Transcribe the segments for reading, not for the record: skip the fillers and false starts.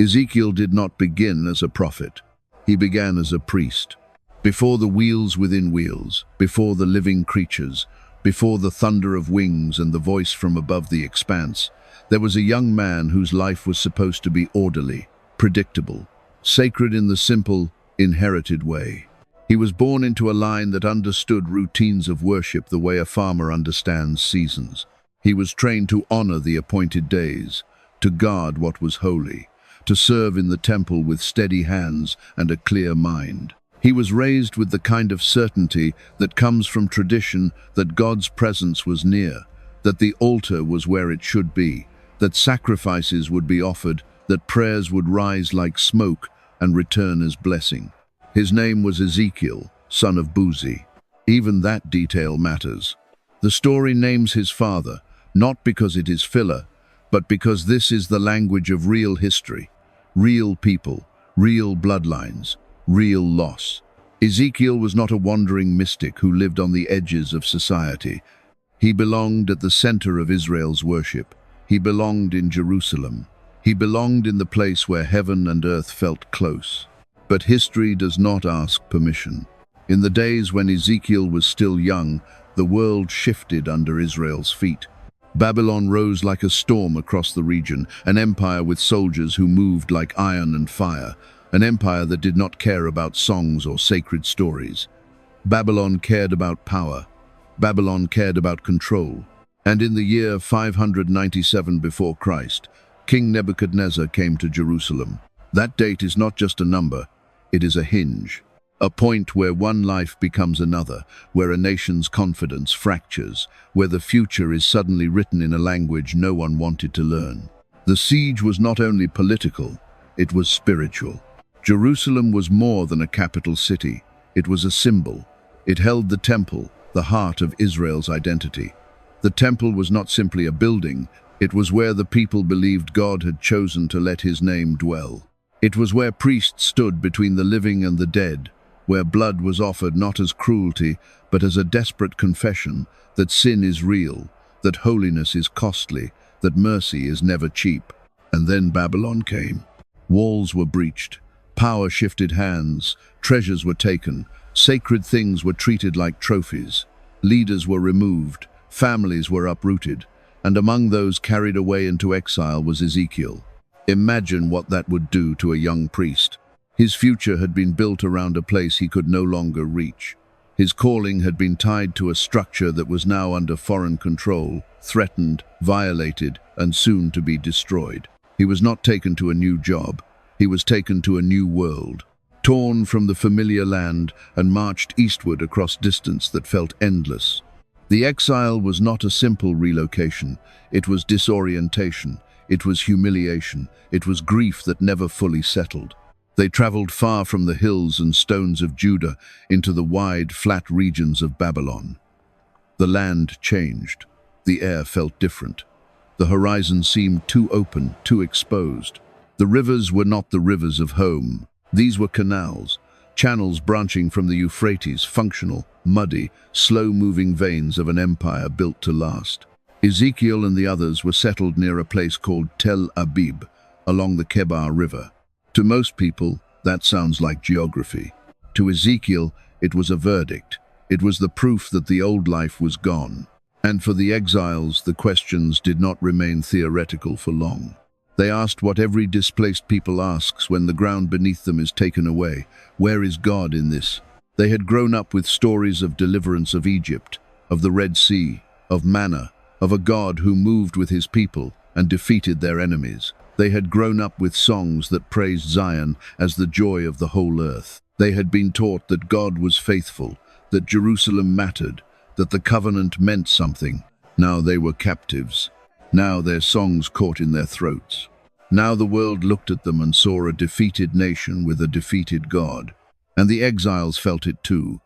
Ezekiel did not begin as a prophet. He began as a priest. Before the wheels within wheels, before the living creatures, before the thunder of wings and the voice from above the expanse, there was a young man whose life was supposed to be orderly, predictable, sacred in the simple, inherited way. He was born into a line that understood routines of worship the way a farmer understands seasons. He was trained to honor the appointed days, to guard what was holy, to serve in the temple with steady hands and a clear mind. He was raised with the kind of certainty that comes from tradition that God's presence was near, that the altar was where it should be, that sacrifices would be offered, that prayers would rise like smoke and return as blessing. His name was Ezekiel, son of Buzi. Even that detail matters. The story names his father, not because it is filler, but because this is the language of real history, real people, real bloodlines, real loss. Ezekiel was not a wandering mystic who lived on the edges of society. He belonged at the center of Israel's worship. He belonged in Jerusalem. He belonged in the place where heaven and earth felt close. But history does not ask permission. In the days when Ezekiel was still young, the world shifted under Israel's feet. Babylon rose like a storm across the region, an empire with soldiers who moved like iron and fire, an empire that did not care about songs or sacred stories. Babylon cared about power. Babylon cared about control. And in the year 597 before Christ, King Nebuchadnezzar came to Jerusalem. That date is not just a number, it is a hinge. A point where one life becomes another, where a nation's confidence fractures, where the future is suddenly written in a language no one wanted to learn. The siege was not only political, it was spiritual. Jerusalem was more than a capital city. It was a symbol. It held the temple, the heart of Israel's identity. The temple was not simply a building, it was where the people believed God had chosen to let his name dwell. It was where priests stood between the living and the dead, where blood was offered not as cruelty, but as a desperate confession that sin is real, that holiness is costly, that mercy is never cheap. And then Babylon came. Walls were breached, power shifted hands, treasures were taken, sacred things were treated like trophies, leaders were removed, families were uprooted, and among those carried away into exile was Ezekiel. Imagine what that would do to a young priest. His future had been built around a place he could no longer reach. His calling had been tied to a structure that was now under foreign control, threatened, violated, and soon to be destroyed. He was not taken to a new job. He was taken to a new world, torn from the familiar land and marched eastward across distance that felt endless. The exile was not a simple relocation. It was disorientation. It was humiliation. It was grief that never fully settled. They traveled far from the hills and stones of Judah into the wide, flat regions of Babylon. The land changed. The air felt different. The horizon seemed too open, too exposed. The rivers were not the rivers of home. These were canals, channels branching from the Euphrates, functional, muddy, slow-moving veins of an empire built to last. Ezekiel and the others were settled near a place called Tel Abib, along the Kebar River. To most people, that sounds like geography. To Ezekiel, it was a verdict. It was the proof that the old life was gone. And for the exiles, the questions did not remain theoretical for long. They asked what every displaced people asks when the ground beneath them is taken away. Where is God in this? They had grown up with stories of deliverance of Egypt, of the Red Sea, of manna, of a God who moved with his people and defeated their enemies. They had grown up with songs that praised Zion as the joy of the whole earth. They had been taught that God was faithful, that Jerusalem mattered, that the covenant meant something. Now they were captives. Now their songs caught in their throats. Now the world looked at them and saw a defeated nation with a defeated God. And the exiles felt it too,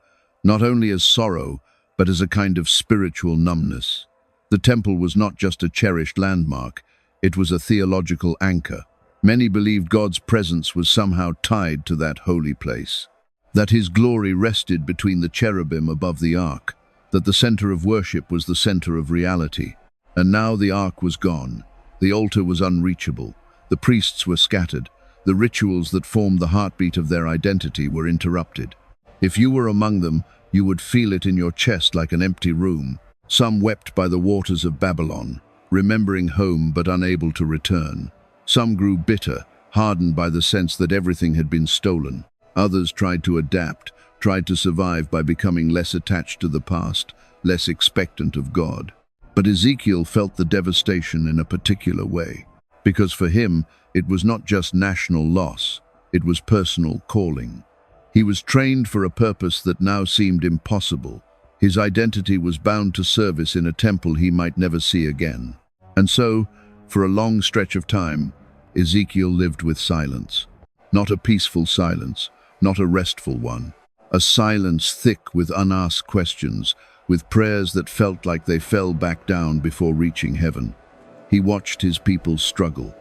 not only as sorrow, but as a kind of spiritual numbness. The temple was not just a cherished landmark, it was a theological anchor. Many believed God's presence was somehow tied to that holy place, that his glory rested between the cherubim above the ark, that the center of worship was the center of reality. And now the ark was gone, the altar was unreachable, the priests were scattered, The rituals that formed the heartbeat of their identity were interrupted. If you were among them, you would feel it in your chest like an empty room. Some wept by the waters of Babylon, remembering home but unable to return. Some grew bitter, hardened by the sense that everything had been stolen. Others tried to adapt, tried to survive by becoming less attached to the past, less expectant of God. But Ezekiel felt the devastation in a particular way, because for him, it was not just national loss, it was personal calling. He was trained for a purpose that now seemed impossible. His identity was bound to service in a temple he might never see again. And so, for a long stretch of time, Ezekiel lived with silence. Not a peaceful silence, not a restful one. A silence thick with unasked questions, with prayers that felt like they fell back down before reaching heaven. He watched his people struggle.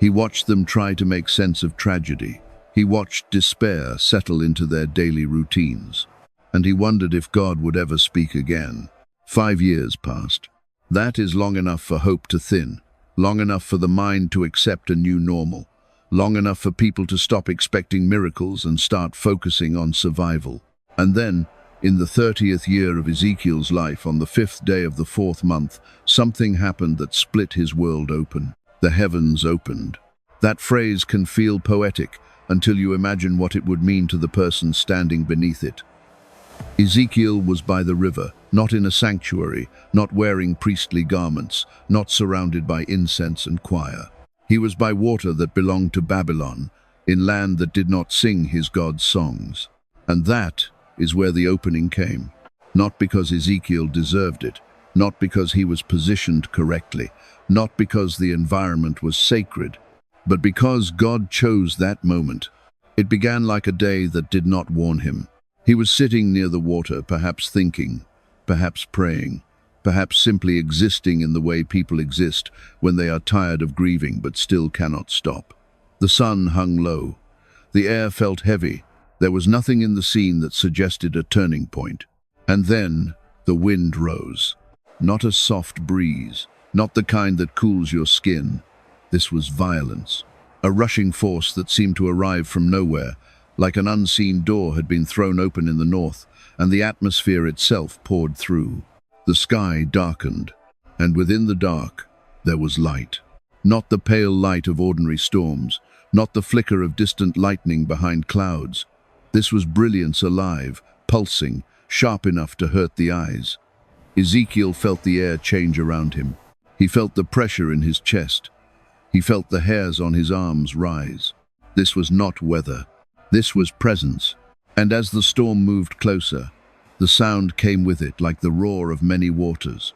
He watched them try to make sense of tragedy. He watched despair settle into their daily routines. And he wondered if God would ever speak again. 5 years passed. That is long enough for hope to thin, long enough for the mind to accept a new normal, long enough for people to stop expecting miracles and start focusing on survival. And then, in the 30th year of Ezekiel's life, on the 5th day of the 4th month, something happened that split his world open. The heavens opened. That phrase can feel poetic until you imagine what it would mean to the person standing beneath it. Ezekiel was by the river, not in a sanctuary, not wearing priestly garments, not surrounded by incense and choir. He was by water that belonged to Babylon, in land that did not sing his God's songs. And that is where the opening came. Not because Ezekiel deserved it, not because he was positioned correctly, not because the environment was sacred, but because God chose that moment. It began like a day that did not warn him. He was sitting near the water, perhaps thinking, perhaps praying, perhaps simply existing in the way people exist when they are tired of grieving but still cannot stop. The sun hung low. The air felt heavy. There was nothing in the scene that suggested a turning point. And then the wind rose. Not a soft breeze, not the kind that cools your skin. This was violence, a rushing force that seemed to arrive from nowhere, like an unseen door had been thrown open in the north, and the atmosphere itself poured through. The sky darkened, and within the dark there was light. Not the pale light of ordinary storms, not the flicker of distant lightning behind clouds. This was brilliance alive, pulsing, sharp enough to hurt the eyes. Ezekiel felt the air change around him. He felt the pressure in his chest. He felt the hairs on his arms rise. This was not weather. This was presence. And as the storm moved closer, the sound came with it like the roar of many waters,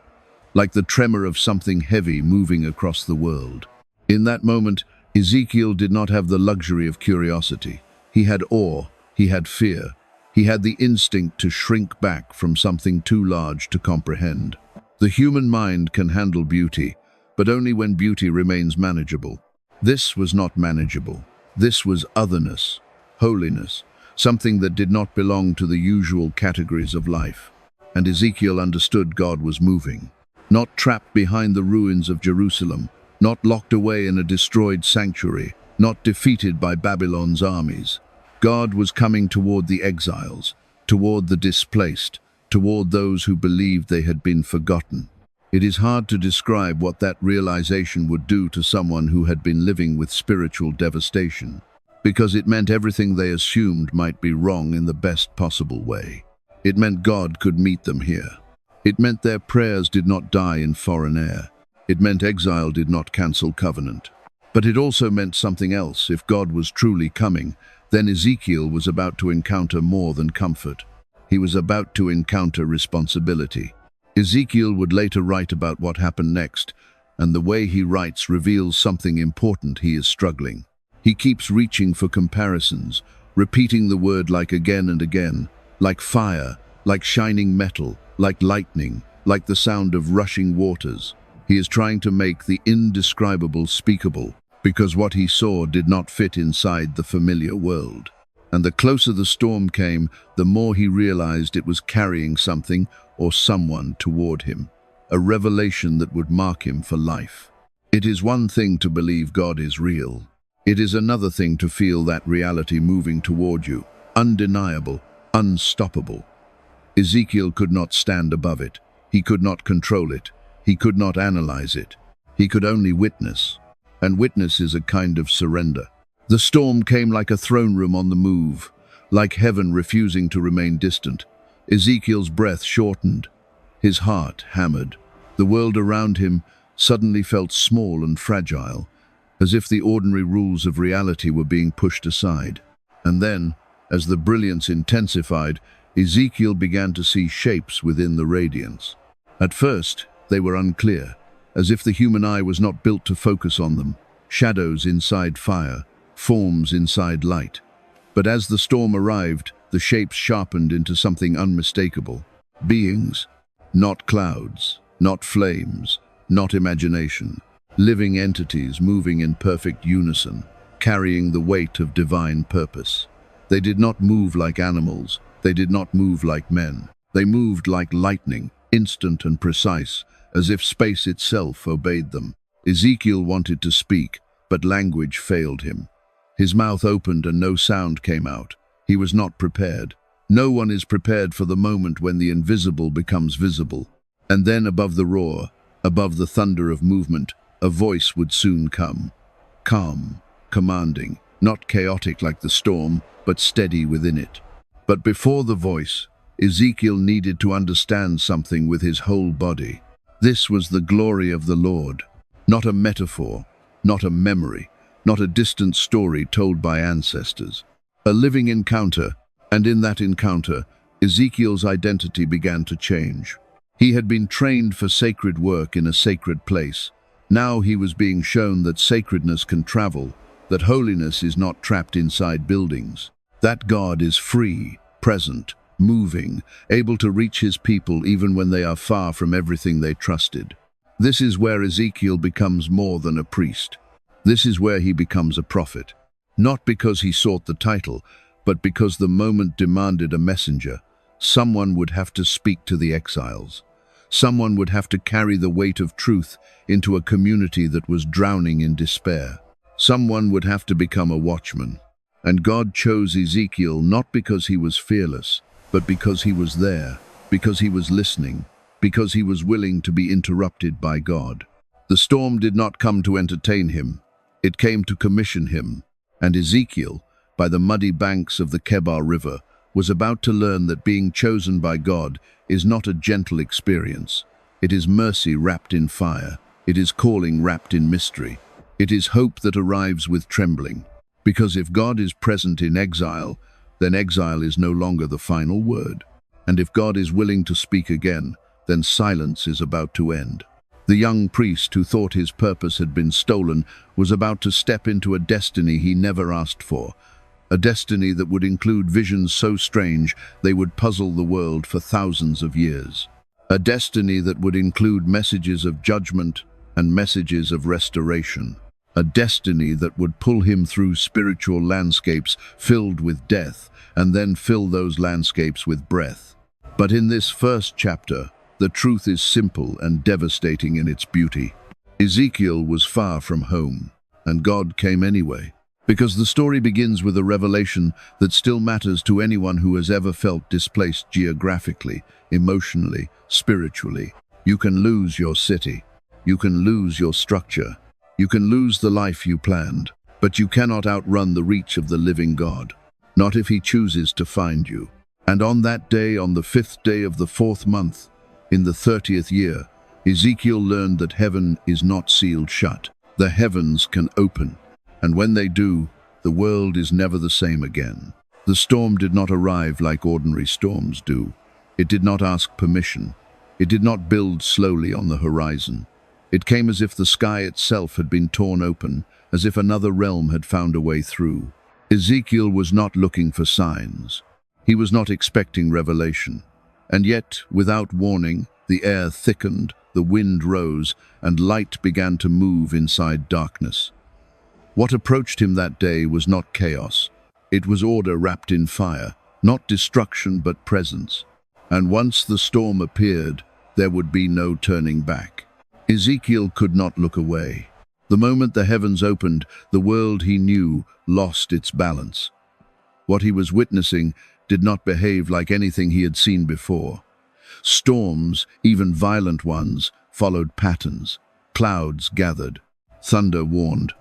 like the tremor of something heavy moving across the world. In that moment, Ezekiel did not have the luxury of curiosity. He had awe, he had fear, he had the instinct to shrink back from something too large to comprehend. The human mind can handle beauty, but only when beauty remains manageable. This was not manageable. This was otherness, holiness, something that did not belong to the usual categories of life. And Ezekiel understood God was moving, not trapped behind the ruins of Jerusalem, not locked away in a destroyed sanctuary, not defeated by Babylon's armies. God was coming toward the exiles, toward the displaced, toward those who believed they had been forgotten. It is hard to describe what that realization would do to someone who had been living with spiritual devastation, because it meant everything they assumed might be wrong in the best possible way. It meant God could meet them here. It meant their prayers did not die in foreign air. It meant exile did not cancel covenant. But it also meant something else. If God was truly coming, then Ezekiel was about to encounter more than comfort. He was about to encounter responsibility. Ezekiel would later write about what happened next, and the way he writes reveals something important. He is struggling. He keeps reaching for comparisons, repeating the word like again and again, like fire, like shining metal, like lightning, like the sound of rushing waters. He is trying to make the indescribable speakable, because what he saw did not fit inside the familiar world. And the closer the storm came, the more he realized it was carrying something or someone toward him, a revelation that would mark him for life. It is one thing to believe God is real. It is another thing to feel that reality moving toward you, undeniable, unstoppable. Ezekiel could not stand above it. He could not control it. He could not analyze it. He could only witness. And witness is a kind of surrender. The storm came like a throne room on the move, like heaven refusing to remain distant. Ezekiel's breath shortened. His heart hammered. The world around him suddenly felt small and fragile, as if the ordinary rules of reality were being pushed aside. And then, as the brilliance intensified, Ezekiel began to see shapes within the radiance. At first, they were unclear, as if the human eye was not built to focus on them. Shadows inside fire, forms inside light. But as the storm arrived, the shapes sharpened into something unmistakable. Beings, not clouds, not flames, not imagination. Living entities moving in perfect unison, carrying the weight of divine purpose. They did not move like animals. They did not move like men. They moved like lightning, instant and precise, as if space itself obeyed them. Ezekiel wanted to speak, but language failed him. His mouth opened and no sound came out. He was not prepared. No one is prepared for the moment when the invisible becomes visible. And then above the roar, above the thunder of movement, a voice would soon come. Calm, commanding, not chaotic like the storm, but steady within it. But before the voice, Ezekiel needed to understand something with his whole body. This was the glory of the Lord, not a metaphor, not a memory, not a distant story told by ancestors. A living encounter, and in that encounter, Ezekiel's identity began to change. He had been trained for sacred work in a sacred place. Now he was being shown that sacredness can travel, that holiness is not trapped inside buildings. That God is free, present, moving, able to reach his people even when they are far from everything they trusted. This is where Ezekiel becomes more than a priest. This is where he becomes a prophet. Not because he sought the title, but because the moment demanded a messenger. Someone would have to speak to the exiles. Someone would have to carry the weight of truth into a community that was drowning in despair. Someone would have to become a watchman. And God chose Ezekiel not because he was fearless, but because he was there, because he was listening, because he was willing to be interrupted by God. The storm did not come to entertain him. It came to commission him. And Ezekiel, by the muddy banks of the Kebar River, was about to learn that being chosen by God is not a gentle experience. It is mercy wrapped in fire. It is calling wrapped in mystery. It is hope that arrives with trembling. Because if God is present in exile, then exile is no longer the final word. And if God is willing to speak again, then silence is about to end. The young priest who thought his purpose had been stolen was about to step into a destiny he never asked for. A destiny that would include visions so strange they would puzzle the world for thousands of years. A destiny that would include messages of judgment and messages of restoration. A destiny that would pull him through spiritual landscapes filled with death, and then fill those landscapes with breath. But in this first chapter, the truth is simple and devastating in its beauty. Ezekiel was far from home, and God came anyway. Because the story begins with a revelation that still matters to anyone who has ever felt displaced geographically, emotionally, spiritually. You can lose your city. You can lose your structure. You can lose the life you planned, but you cannot outrun the reach of the living God, not if he chooses to find you. And on that day, on the 5th day of the 4th month, in the 30th year, Ezekiel learned that heaven is not sealed shut. The heavens can open, and when they do, the world is never the same again. The storm did not arrive like ordinary storms do. It did not ask permission. It did not build slowly on the horizon. It came as if the sky itself had been torn open, as if another realm had found a way through. Ezekiel was not looking for signs. He was not expecting revelation. And yet, without warning, the air thickened, the wind rose, and light began to move inside darkness. What approached him that day was not chaos. It was order wrapped in fire, not destruction but presence. And once the storm appeared, there would be no turning back. Ezekiel could not look away. The moment the heavens opened, the world he knew lost its balance. What he was witnessing did not behave like anything he had seen before. Storms, even violent ones, followed patterns. Clouds gathered. Thunder warned.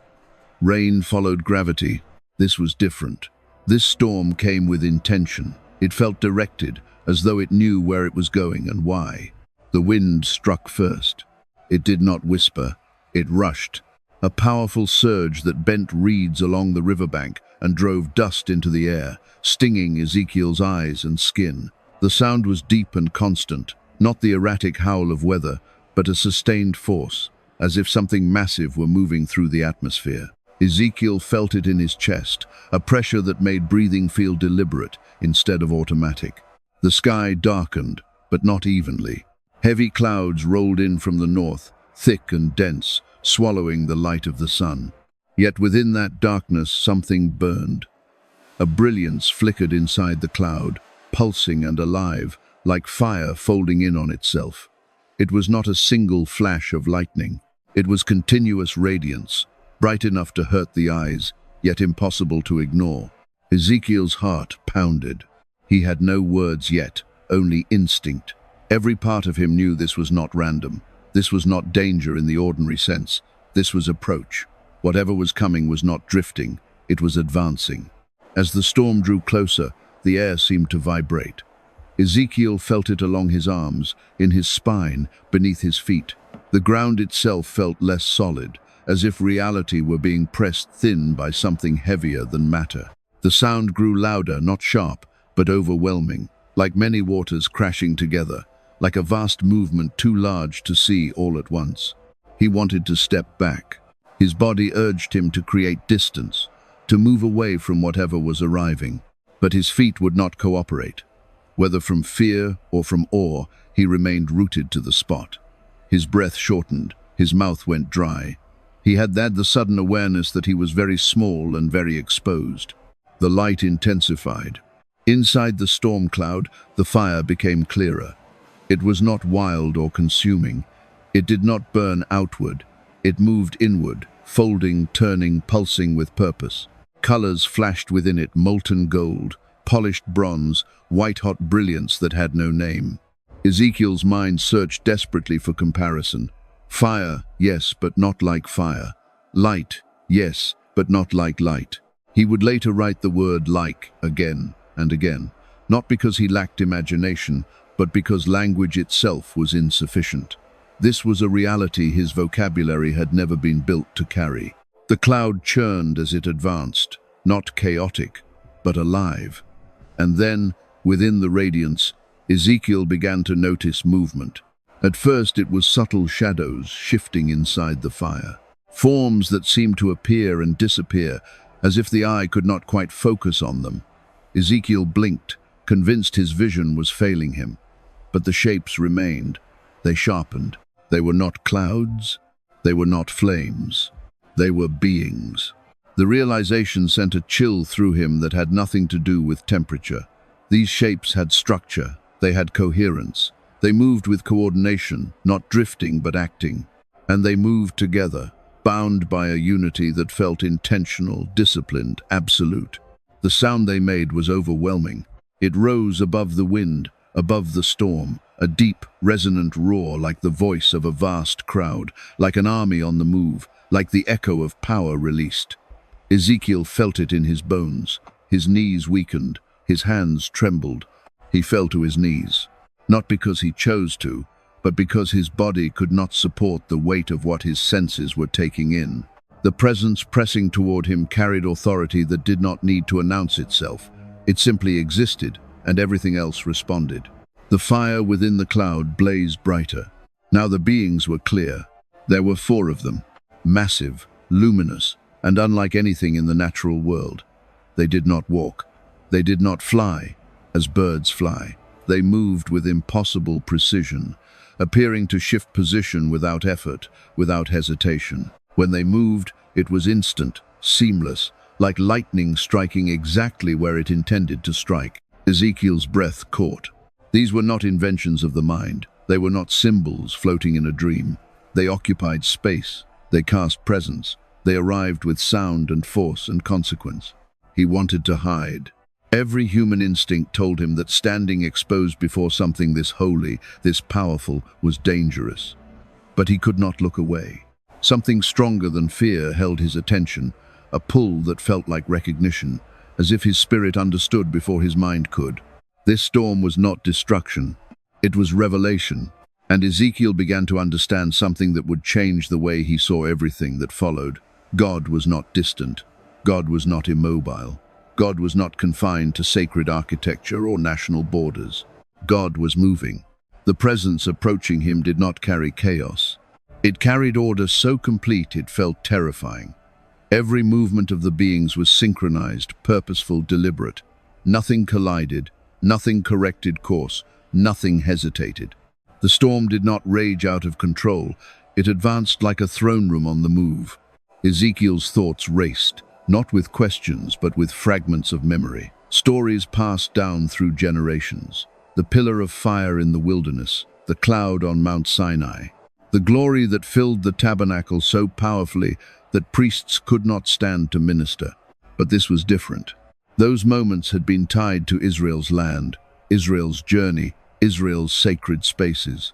Rain followed gravity. This was different. This storm came with intention. It felt directed, as though it knew where it was going and why. The wind struck first. It did not whisper. It rushed. A powerful surge that bent reeds along the riverbank and drove dust into the air, stinging Ezekiel's eyes and skin. The sound was deep and constant, not the erratic howl of weather, but a sustained force, as if something massive were moving through the atmosphere. Ezekiel felt it in his chest, a pressure that made breathing feel deliberate instead of automatic. The sky darkened, but not evenly. Heavy clouds rolled in from the north, thick and dense, swallowing the light of the sun. Yet within that darkness something burned. A brilliance flickered inside the cloud, pulsing and alive, like fire folding in on itself. It was not a single flash of lightning. It was continuous radiance, bright enough to hurt the eyes, yet impossible to ignore. Ezekiel's heart pounded. He had no words yet, only instinct. Every part of him knew this was not random. This was not danger in the ordinary sense. This was approach. Whatever was coming was not drifting, it was advancing. As the storm drew closer, the air seemed to vibrate. Ezekiel felt it along his arms, in his spine, beneath his feet. The ground itself felt less solid, as if reality were being pressed thin by something heavier than matter. The sound grew louder, not sharp, but overwhelming, like many waters crashing together, like a vast movement too large to see all at once. He wanted to step back. His body urged him to create distance, to move away from whatever was arriving. But his feet would not cooperate. Whether from fear or from awe, he remained rooted to the spot. His breath shortened, his mouth went dry. He had the sudden awareness that he was very small and very exposed. The light intensified. Inside the storm cloud, the fire became clearer. It was not wild or consuming. It did not burn outward. It moved inward, folding, turning, pulsing with purpose. Colors flashed within it, molten gold, polished bronze, white-hot brilliance that had no name. Ezekiel's mind searched desperately for comparison. Fire, yes, but not like fire. Light, yes, but not like light. He would later write the word like again and again, not because he lacked imagination, but because language itself was insufficient. This was a reality his vocabulary had never been built to carry. The cloud churned as it advanced, not chaotic, but alive. And then, within the radiance, Ezekiel began to notice movement. At first it was subtle shadows shifting inside the fire. Forms that seemed to appear and disappear, as if the eye could not quite focus on them. Ezekiel blinked, convinced his vision was failing him. But the shapes remained. They sharpened. They were not clouds. They were not flames. They were beings. The realization sent a chill through him that had nothing to do with temperature. These shapes had structure. They had coherence. They moved with coordination, not drifting but acting. And they moved together, bound by a unity that felt intentional, disciplined, absolute. The sound they made was overwhelming. It rose above the wind, above the storm, a deep, resonant roar like the voice of a vast crowd, like an army on the move, like the echo of power released. Ezekiel felt it in his bones. His knees weakened, his hands trembled. He fell to his knees, not because he chose to, but because his body could not support the weight of what his senses were taking in. The presence pressing toward him carried authority that did not need to announce itself. It simply existed, and everything else responded. The fire within the cloud blazed brighter. Now the beings were clear. There were 4 of them, massive, luminous, and unlike anything in the natural world. They did not walk. They did not fly, as birds fly. They moved with impossible precision, appearing to shift position without effort, without hesitation. When they moved, it was instant, seamless, like lightning striking exactly where it intended to strike. Ezekiel's breath caught. These were not inventions of the mind. They were not symbols floating in a dream. They occupied space. They cast presence. They arrived with sound and force and consequence. He wanted to hide. Every human instinct told him that standing exposed before something this holy, this powerful, was dangerous. But he could not look away. Something stronger than fear held his attention, a pull that felt like recognition, as if his spirit understood before his mind could. This storm was not destruction. It was revelation. And Ezekiel began to understand something that would change the way he saw everything that followed. God was not distant. God was not immobile. God was not confined to sacred architecture or national borders. God was moving. The presence approaching him did not carry chaos. It carried order so complete it felt terrifying. Every movement of the beings was synchronized, purposeful, deliberate. Nothing collided, nothing corrected course, nothing hesitated. The storm did not rage out of control. It advanced like a throne room on the move. Ezekiel's thoughts raced, not with questions, but with fragments of memory. Stories passed down through generations. The pillar of fire in the wilderness, the cloud on Mount Sinai, the glory that filled the tabernacle so powerfully that priests could not stand to minister. But this was different. Those moments had been tied to Israel's land, Israel's journey, Israel's sacred spaces.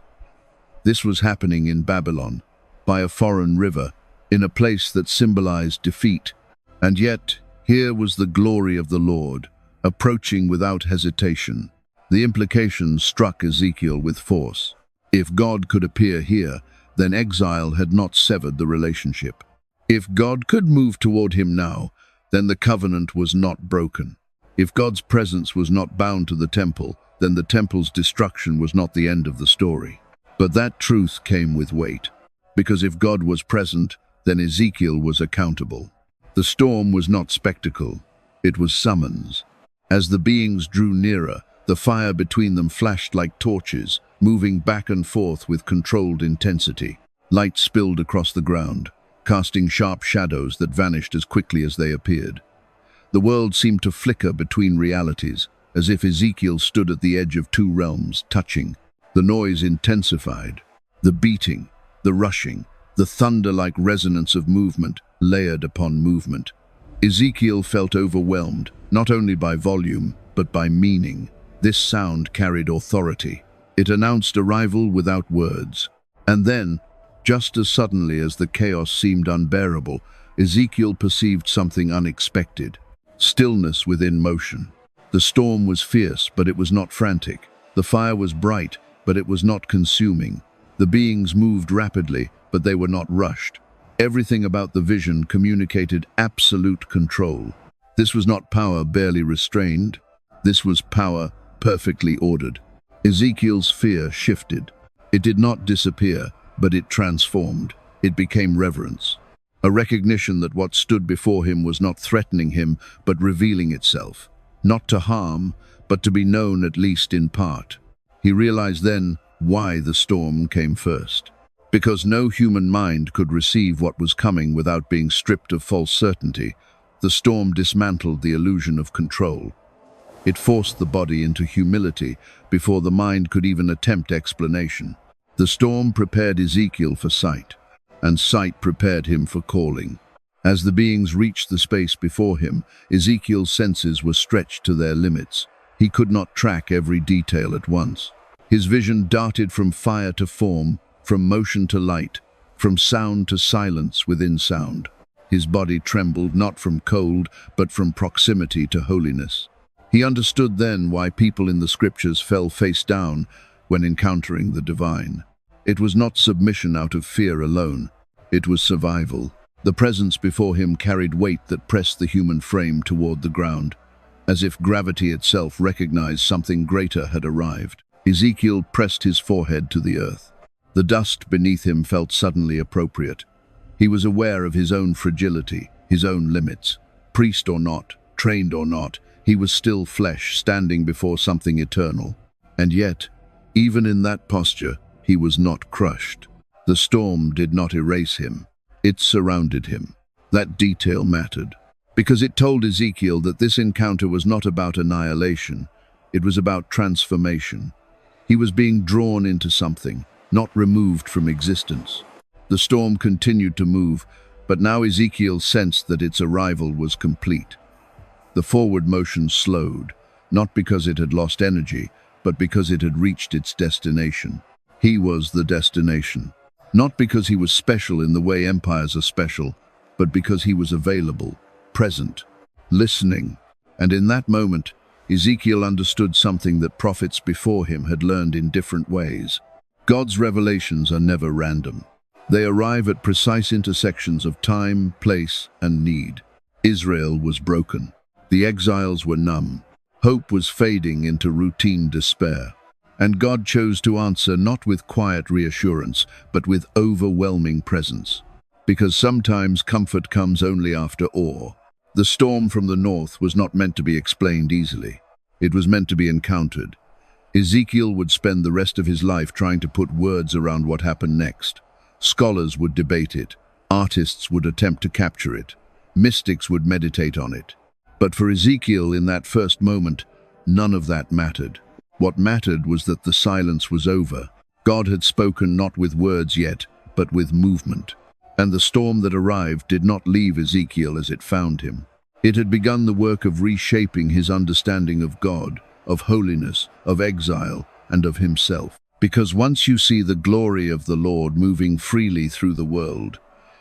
This was happening in Babylon, by a foreign river, in a place that symbolized defeat. And yet, here was the glory of the Lord, approaching without hesitation. The implications struck Ezekiel with force. If God could appear here, then exile had not severed the relationship. If God could move toward him now, then the covenant was not broken. If God's presence was not bound to the temple, then the temple's destruction was not the end of the story. But that truth came with weight, because if God was present, then Ezekiel was accountable. The storm was not spectacle, it was summons. As the beings drew nearer, the fire between them flashed like torches, moving back and forth with controlled intensity. Light spilled across the ground, casting sharp shadows that vanished as quickly as they appeared. The world seemed to flicker between realities, as if Ezekiel stood at the edge of two realms, touching. The noise intensified. The beating, the rushing, the thunder-like resonance of movement, layered upon movement. Ezekiel felt overwhelmed, not only by volume, but by meaning. This sound carried authority. It announced arrival without words. And then, just as suddenly as the chaos seemed unbearable, Ezekiel perceived something unexpected. Stillness within motion. The storm was fierce, but it was not frantic. The fire was bright, but it was not consuming. The beings moved rapidly, but they were not rushed. Everything about the vision communicated absolute control. This was not power barely restrained. This was power perfectly ordered. Ezekiel's fear shifted. It did not disappear, but it transformed. It became reverence. A recognition that what stood before him was not threatening him, but revealing itself. Not to harm, but to be known at least in part. He realized then why the storm came first. Because no human mind could receive what was coming without being stripped of false certainty, the storm dismantled the illusion of control. It forced the body into humility before the mind could even attempt explanation. The storm prepared Ezekiel for sight, and sight prepared him for calling. As the beings reached the space before him, Ezekiel's senses were stretched to their limits. He could not track every detail at once. His vision darted from fire to form, from motion to light, from sound to silence within sound. His body trembled not from cold, but from proximity to holiness. He understood then why people in the scriptures fell face down when encountering the divine. It was not submission out of fear alone. It was survival. The presence before him carried weight that pressed the human frame toward the ground, as if gravity itself recognized something greater had arrived. Ezekiel pressed his forehead to the earth. The dust beneath him felt suddenly appropriate. He was aware of his own fragility, his own limits. Priest or not, trained or not, he was still flesh standing before something eternal. And yet, even in that posture, he was not crushed. The storm did not erase him. It surrounded him. That detail mattered, because it told Ezekiel that this encounter was not about annihilation. It was about transformation. He was being drawn into something, not removed from existence. The storm continued to move, but now Ezekiel sensed that its arrival was complete. The forward motion slowed, not because it had lost energy, but because it had reached its destination. He was the destination. Not because he was special in the way empires are special, but because he was available, present, listening. And in that moment, Ezekiel understood something that prophets before him had learned in different ways. God's revelations are never random. They arrive at precise intersections of time, place, and need. Israel was broken. The exiles were numb. Hope was fading into routine despair. And God chose to answer not with quiet reassurance, but with overwhelming presence. Because sometimes comfort comes only after awe. The storm from the north was not meant to be explained easily. It was meant to be encountered. Ezekiel would spend the rest of his life trying to put words around what happened next. Scholars would debate it. Artists would attempt to capture it. Mystics would meditate on it. But for Ezekiel, in that first moment, none of that mattered. What mattered was that the silence was over. God had spoken not with words yet, but with movement. And the storm that arrived did not leave Ezekiel as it found him. It had begun the work of reshaping his understanding of God, of holiness, of exile, and of himself. Because once you see the glory of the Lord moving freely through the world,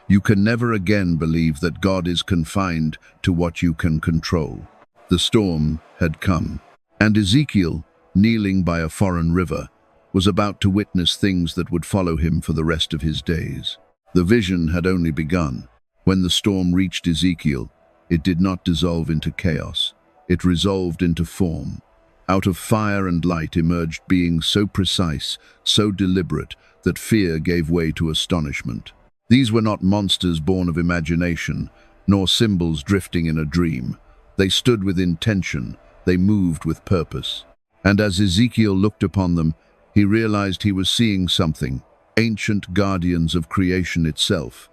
you can never again believe that God is confined to what you can control. The storm had come, and Ezekiel, kneeling by a foreign river, was about to witness things that would follow him for the rest of his days. The vision had only begun. When the storm reached Ezekiel, it did not dissolve into chaos. It resolved into form. Out of fire and light emerged beings so precise, so deliberate, that fear gave way to astonishment. These were not monsters born of imagination, nor symbols drifting in a dream. They stood with intention. They moved with purpose. And as Ezekiel looked upon them, he realized he was seeing something, ancient guardians of creation itself,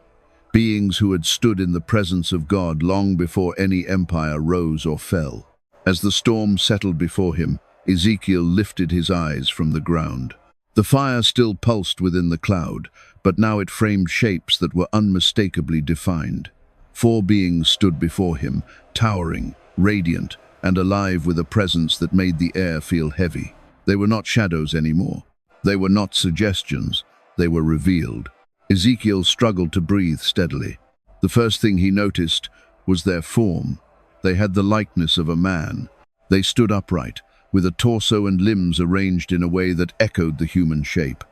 beings who had stood in the presence of God long before any empire rose or fell. As the storm settled before him, Ezekiel lifted his eyes from the ground. The fire still pulsed within the cloud, but now it framed shapes that were unmistakably defined. 4 beings stood before him, towering, radiant, and alive with a presence that made the air feel heavy. They were not shadows anymore. They were not suggestions. They were revealed. Ezekiel struggled to breathe steadily. The first thing he noticed was their form. They had the likeness of a man. They stood upright, with a torso and limbs arranged in a way that echoed the human shape.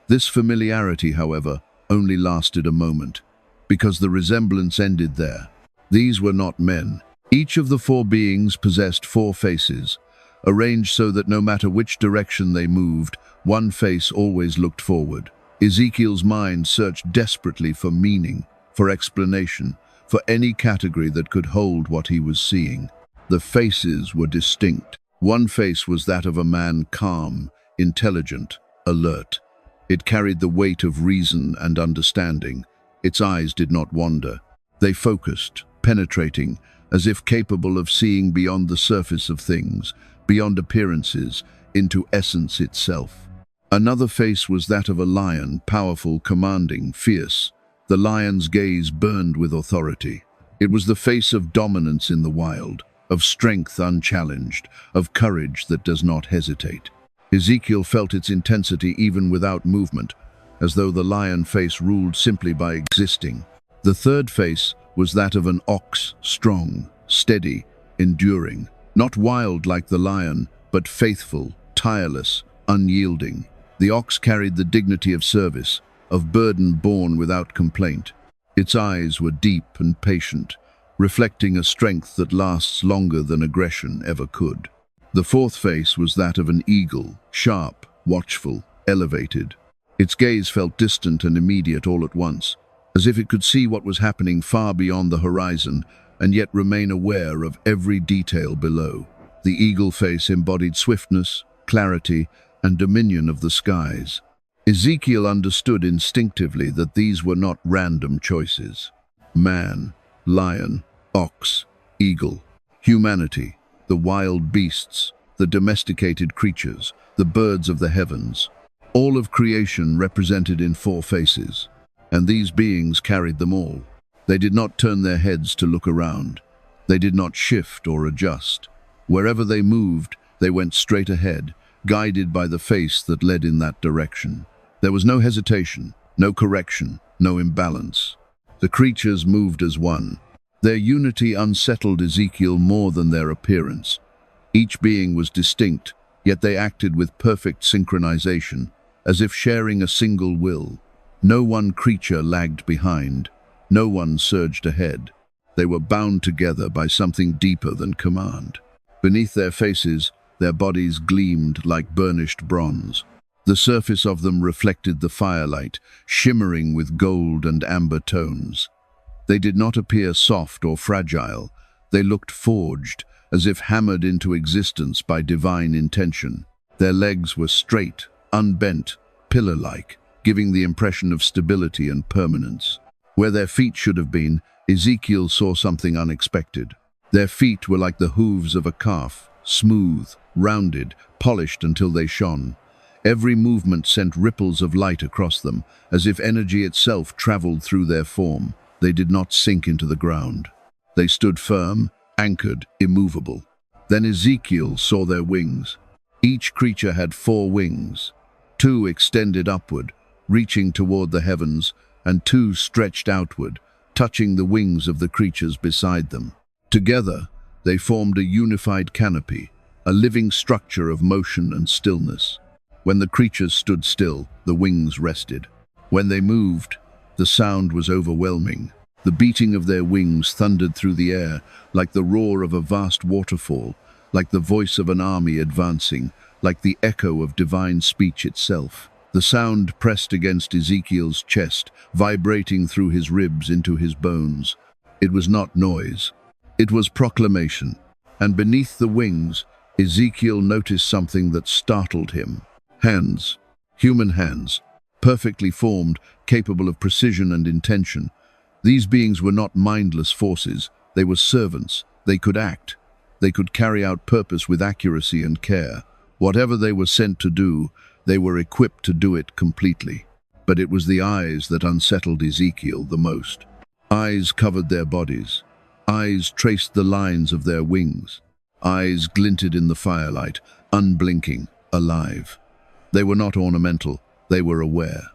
This familiarity, however, only lasted a moment, because the resemblance ended there. These were not men. Each of the 4 beings possessed 4 faces, arranged so that no matter which direction they moved, one face always looked forward. Ezekiel's mind searched desperately for meaning, for explanation, for any category that could hold what he was seeing. The faces were distinct. One face was that of a man calm, intelligent, alert. It carried the weight of reason and understanding. Its eyes did not wander. They focused, penetrating, as if capable of seeing beyond the surface of things, beyond appearances, into essence itself. Another face was that of a lion, powerful, commanding, fierce. The lion's gaze burned with authority. It was the face of dominance in the wild, of strength unchallenged, of courage that does not hesitate. Ezekiel felt its intensity even without movement, as though the lion face ruled simply by existing. The third face was that of an ox, strong, steady, enduring, not wild like the lion, but faithful, tireless, unyielding. The ox carried the dignity of service, of burden borne without complaint. Its eyes were deep and patient, reflecting a strength that lasts longer than aggression ever could. The fourth face was that of an eagle, sharp, watchful, elevated. Its gaze felt distant and immediate all at once, as if it could see what was happening far beyond the horizon and yet remain aware of every detail below. The eagle face embodied swiftness, clarity, and dominion of the skies. Ezekiel understood instinctively that these were not random choices. Man, lion, ox, eagle, humanity, the wild beasts, the domesticated creatures, the birds of the heavens, all of creation represented in 4 faces. and these beings carried them all. They did not turn their heads to look around. They did not shift or adjust. Wherever they moved, they went straight ahead, guided by the face that led in that direction. There was no hesitation, no correction, no imbalance. The creatures moved as one. Their unity unsettled Ezekiel more than their appearance. Each being was distinct, yet they acted with perfect synchronization, as if sharing a single will. No one creature lagged behind. No one surged ahead. They were bound together by something deeper than command. Beneath their faces, their bodies gleamed like burnished bronze. The surface of them reflected the firelight, shimmering with gold and amber tones. They did not appear soft or fragile. They looked forged, as if hammered into existence by divine intention. Their legs were straight, unbent, pillar-like, giving the impression of stability and permanence. Where their feet should have been, Ezekiel saw something unexpected. Their feet were like the hooves of a calf, smooth, rounded, polished until they shone. Every movement sent ripples of light across them, as if energy itself traveled through their form. They did not sink into the ground. They stood firm, anchored, immovable. Then Ezekiel saw their wings. Each creature had 4 wings. 2 extended upward, reaching toward the heavens, and 2 stretched outward, touching the wings of the creatures beside them. Together, they formed a unified canopy, a living structure of motion and stillness. When the creatures stood still, the wings rested. When they moved, the sound was overwhelming. The beating of their wings thundered through the air, like the roar of a vast waterfall, like the voice of an army advancing, like the echo of divine speech itself. The sound pressed against Ezekiel's chest, vibrating through his ribs into his bones. It was not noise. It was proclamation. And beneath the wings, Ezekiel noticed something that startled him. Hands. Human hands. Perfectly formed, capable of precision and intention. These beings were not mindless forces. They were servants. They could act. They could carry out purpose with accuracy and care. Whatever they were sent to do, they were equipped to do it completely. But it was the eyes that unsettled Ezekiel the most. Eyes covered their bodies. Eyes traced the lines of their wings. Eyes glinted in the firelight, unblinking, alive. They were not ornamental, they were aware.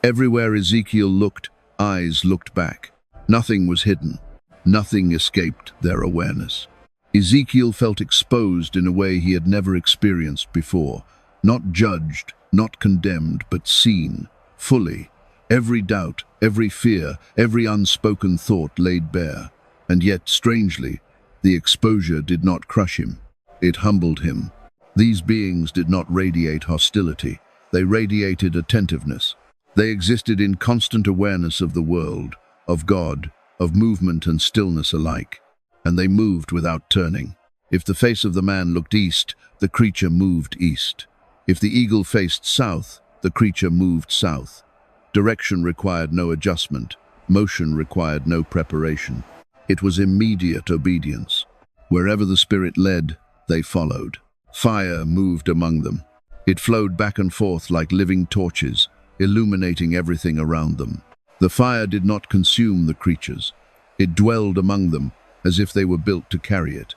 Everywhere Ezekiel looked, eyes looked back. Nothing was hidden. Nothing escaped their awareness. Ezekiel felt exposed in a way he had never experienced before. Not judged, not condemned, but seen, fully. Every doubt, every fear, every unspoken thought laid bare. And yet, strangely, the exposure did not crush him. It humbled him. These beings did not radiate hostility. They radiated attentiveness. They existed in constant awareness of the world, of God, of movement and stillness alike. And they moved without turning. If the face of the man looked east, the creature moved east. If the eagle faced south, the creature moved south. Direction required no adjustment. Motion required no preparation. It was immediate obedience. Wherever the spirit led, they followed. Fire moved among them. It flowed back and forth like living torches, illuminating everything around them. The fire did not consume the creatures. It dwelled among them, as if they were built to carry it.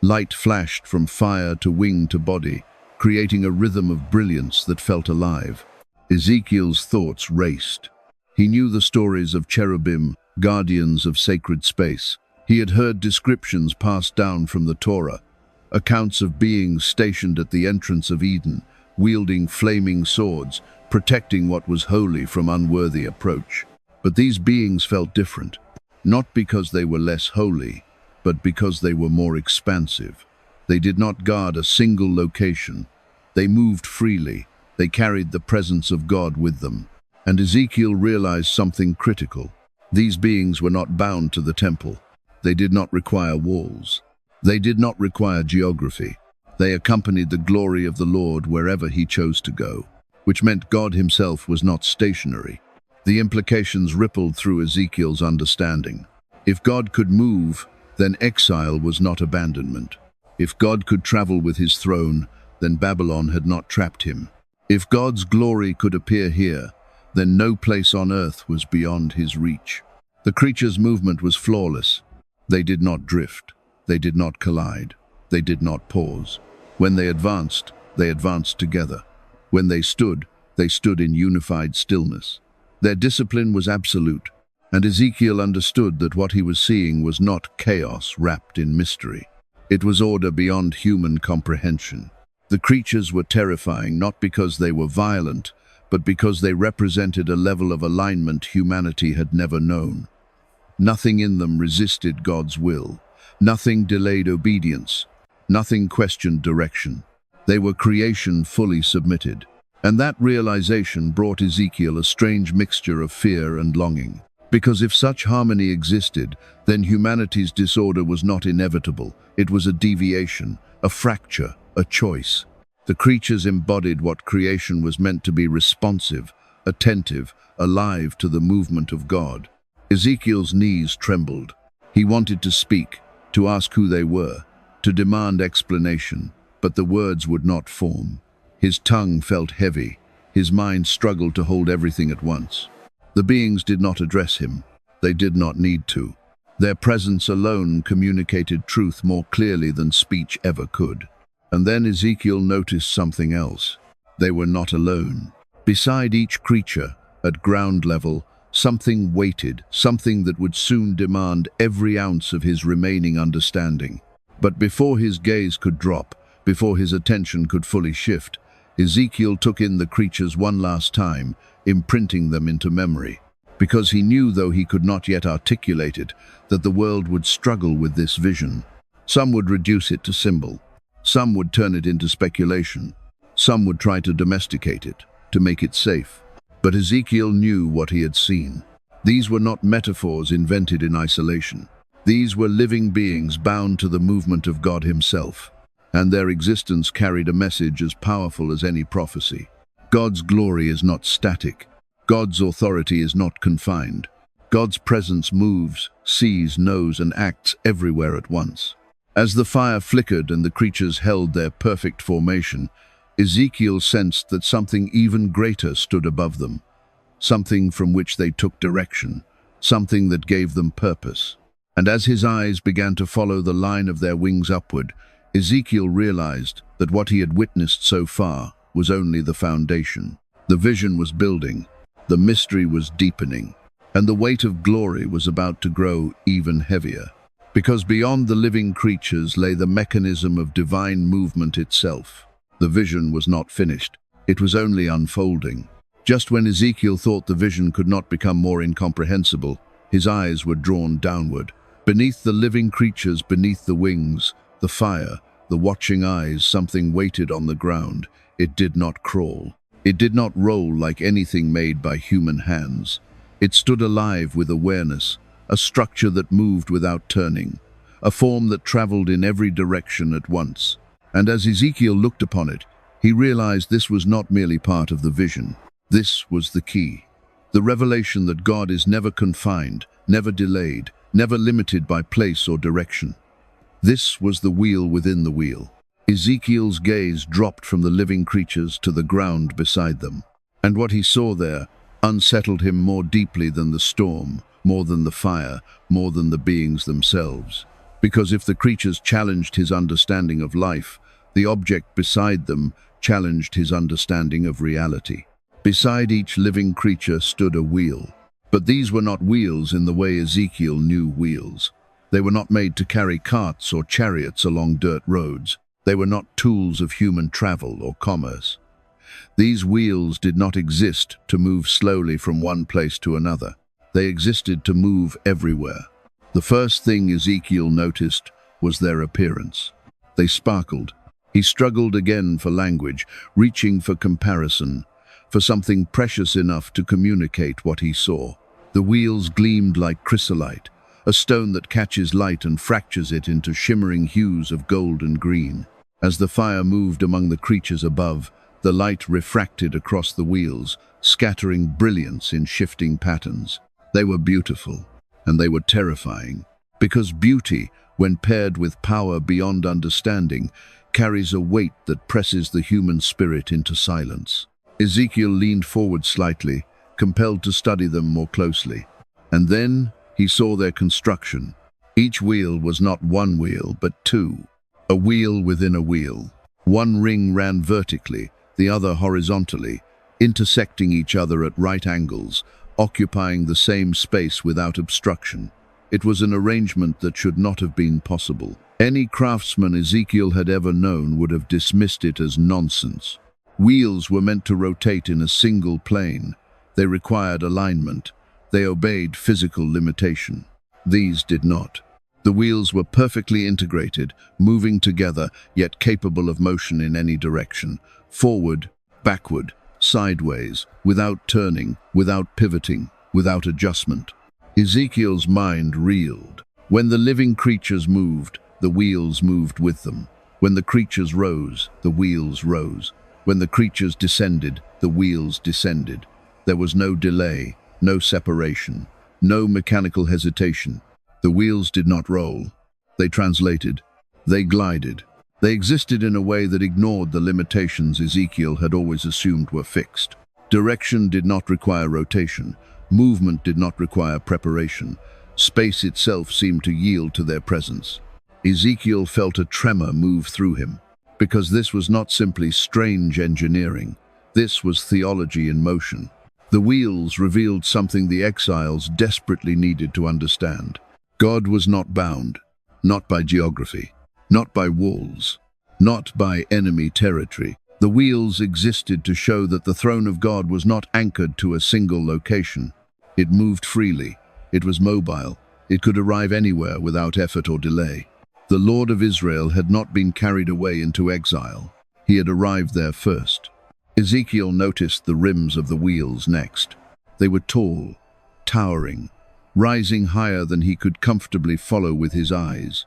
Light flashed from fire to wing to body, creating a rhythm of brilliance that felt alive. Ezekiel's thoughts raced. He knew the stories of cherubim, guardians of sacred space. He had heard descriptions passed down from the Torah, accounts of beings stationed at the entrance of Eden, wielding flaming swords, protecting what was holy from unworthy approach. But these beings felt different, not because they were less holy, but because they were more expansive. They did not guard a single location. They moved freely. They carried the presence of God with them. And Ezekiel realized something critical. These beings were not bound to the temple. They did not require walls. They did not require geography. They accompanied the glory of the Lord wherever he chose to go, which meant God himself was not stationary. The implications rippled through Ezekiel's understanding. If God could move, then exile was not abandonment. If God could travel with his throne, then Babylon had not trapped him. If God's glory could appear here, then no place on earth was beyond his reach. The creatures' movement was flawless. They did not drift. They did not collide. They did not pause. When they advanced together. When they stood in unified stillness. Their discipline was absolute, and Ezekiel understood that what he was seeing was not chaos wrapped in mystery. It was order beyond human comprehension. The creatures were terrifying not because they were violent, but because they represented a level of alignment humanity had never known. Nothing in them resisted God's will. Nothing delayed obedience. Nothing questioned direction. They were creation fully submitted. And that realization brought Ezekiel a strange mixture of fear and longing. Because if such harmony existed, then humanity's disorder was not inevitable. It was a deviation, a fracture, a choice. The creatures embodied what creation was meant to be: responsive, attentive, alive to the movement of God. Ezekiel's knees trembled. He wanted to speak, to ask who they were, to demand explanation, but the words would not form. His tongue felt heavy. His mind struggled to hold everything at once. The beings did not address him. They did not need to. Their presence alone communicated truth more clearly than speech ever could. And then Ezekiel noticed something else. They were not alone. Beside each creature, at ground level, something waited, something that would soon demand every ounce of his remaining understanding. But before his gaze could drop, before his attention could fully shift, Ezekiel took in the creatures one last time, imprinting them into memory. Because he knew, though he could not yet articulate it, that the world would struggle with this vision. Some would reduce it to symbol. Some would turn it into speculation. Some would try to domesticate it, to make it safe. But Ezekiel knew what he had seen. These were not metaphors invented in isolation. These were living beings bound to the movement of God himself. And their existence carried a message as powerful as any prophecy. God's glory is not static. God's authority is not confined. God's presence moves, sees, knows, and acts everywhere at once. As the fire flickered and the creatures held their perfect formation, Ezekiel sensed that something even greater stood above them, something from which they took direction, something that gave them purpose. And as his eyes began to follow the line of their wings upward, Ezekiel realized that what he had witnessed so far was only the foundation. The vision was building, the mystery was deepening, and the weight of glory was about to grow even heavier. Because beyond the living creatures lay the mechanism of divine movement itself. The vision was not finished. It was only unfolding. Just when Ezekiel thought the vision could not become more incomprehensible, his eyes were drawn downward. Beneath the living creatures, beneath the wings, the fire, the watching eyes, something waited on the ground. It did not crawl. It did not roll like anything made by human hands. It stood alive with awareness, a structure that moved without turning, a form that traveled in every direction at once. And as Ezekiel looked upon it, he realized this was not merely part of the vision. This was the key. The revelation that God is never confined, never delayed, never limited by place or direction. This was the wheel within the wheel. Ezekiel's gaze dropped from the living creatures to the ground beside them. And what he saw there unsettled him more deeply than the storm, more than the fire, more than the beings themselves. Because if the creatures challenged his understanding of life, the object beside them challenged his understanding of reality. Beside each living creature stood a wheel. But these were not wheels in the way Ezekiel knew wheels. They were not made to carry carts or chariots along dirt roads. They were not tools of human travel or commerce. These wheels did not exist to move slowly from one place to another. They existed to move everywhere. The first thing Ezekiel noticed was their appearance. They sparkled. He struggled again for language, reaching for comparison, for something precious enough to communicate what he saw. The wheels gleamed like chrysolite, a stone that catches light and fractures it into shimmering hues of gold and green. As the fire moved among the creatures above, the light refracted across the wheels, scattering brilliance in shifting patterns. They were beautiful, and they were terrifying, because beauty, when paired with power beyond understanding, carries a weight that presses the human spirit into silence. Ezekiel leaned forward slightly, compelled to study them more closely. And then he saw their construction. Each wheel was not one wheel, but two. A wheel within a wheel. One ring ran vertically, the other horizontally, intersecting each other at right angles, occupying the same space without obstruction. It was an arrangement that should not have been possible. Any craftsman Ezekiel had ever known would have dismissed it as nonsense. Wheels were meant to rotate in a single plane. They required alignment. They obeyed physical limitation. These did not. The wheels were perfectly integrated, moving together, yet capable of motion in any direction, forward, backward, sideways, without turning, without pivoting, without adjustment. Ezekiel's mind reeled. When the living creatures moved, the wheels moved with them. When the creatures rose, the wheels rose. When the creatures descended, the wheels descended. There was no delay, no separation, no mechanical hesitation. The wheels did not roll. They translated. They glided. They existed in a way that ignored the limitations Ezekiel had always assumed were fixed. Direction did not require rotation. Movement did not require preparation. Space itself seemed to yield to their presence. Ezekiel felt a tremor move through him, because this was not simply strange engineering. This was theology in motion. The wheels revealed something the exiles desperately needed to understand. God was not bound, not by geography, not by walls, not by enemy territory. The wheels existed to show that the throne of God was not anchored to a single location. It moved freely. It was mobile. It could arrive anywhere without effort or delay. The Lord of Israel had not been carried away into exile. He had arrived there first. Ezekiel noticed the rims of the wheels next. They were tall, towering, rising higher than he could comfortably follow with his eyes.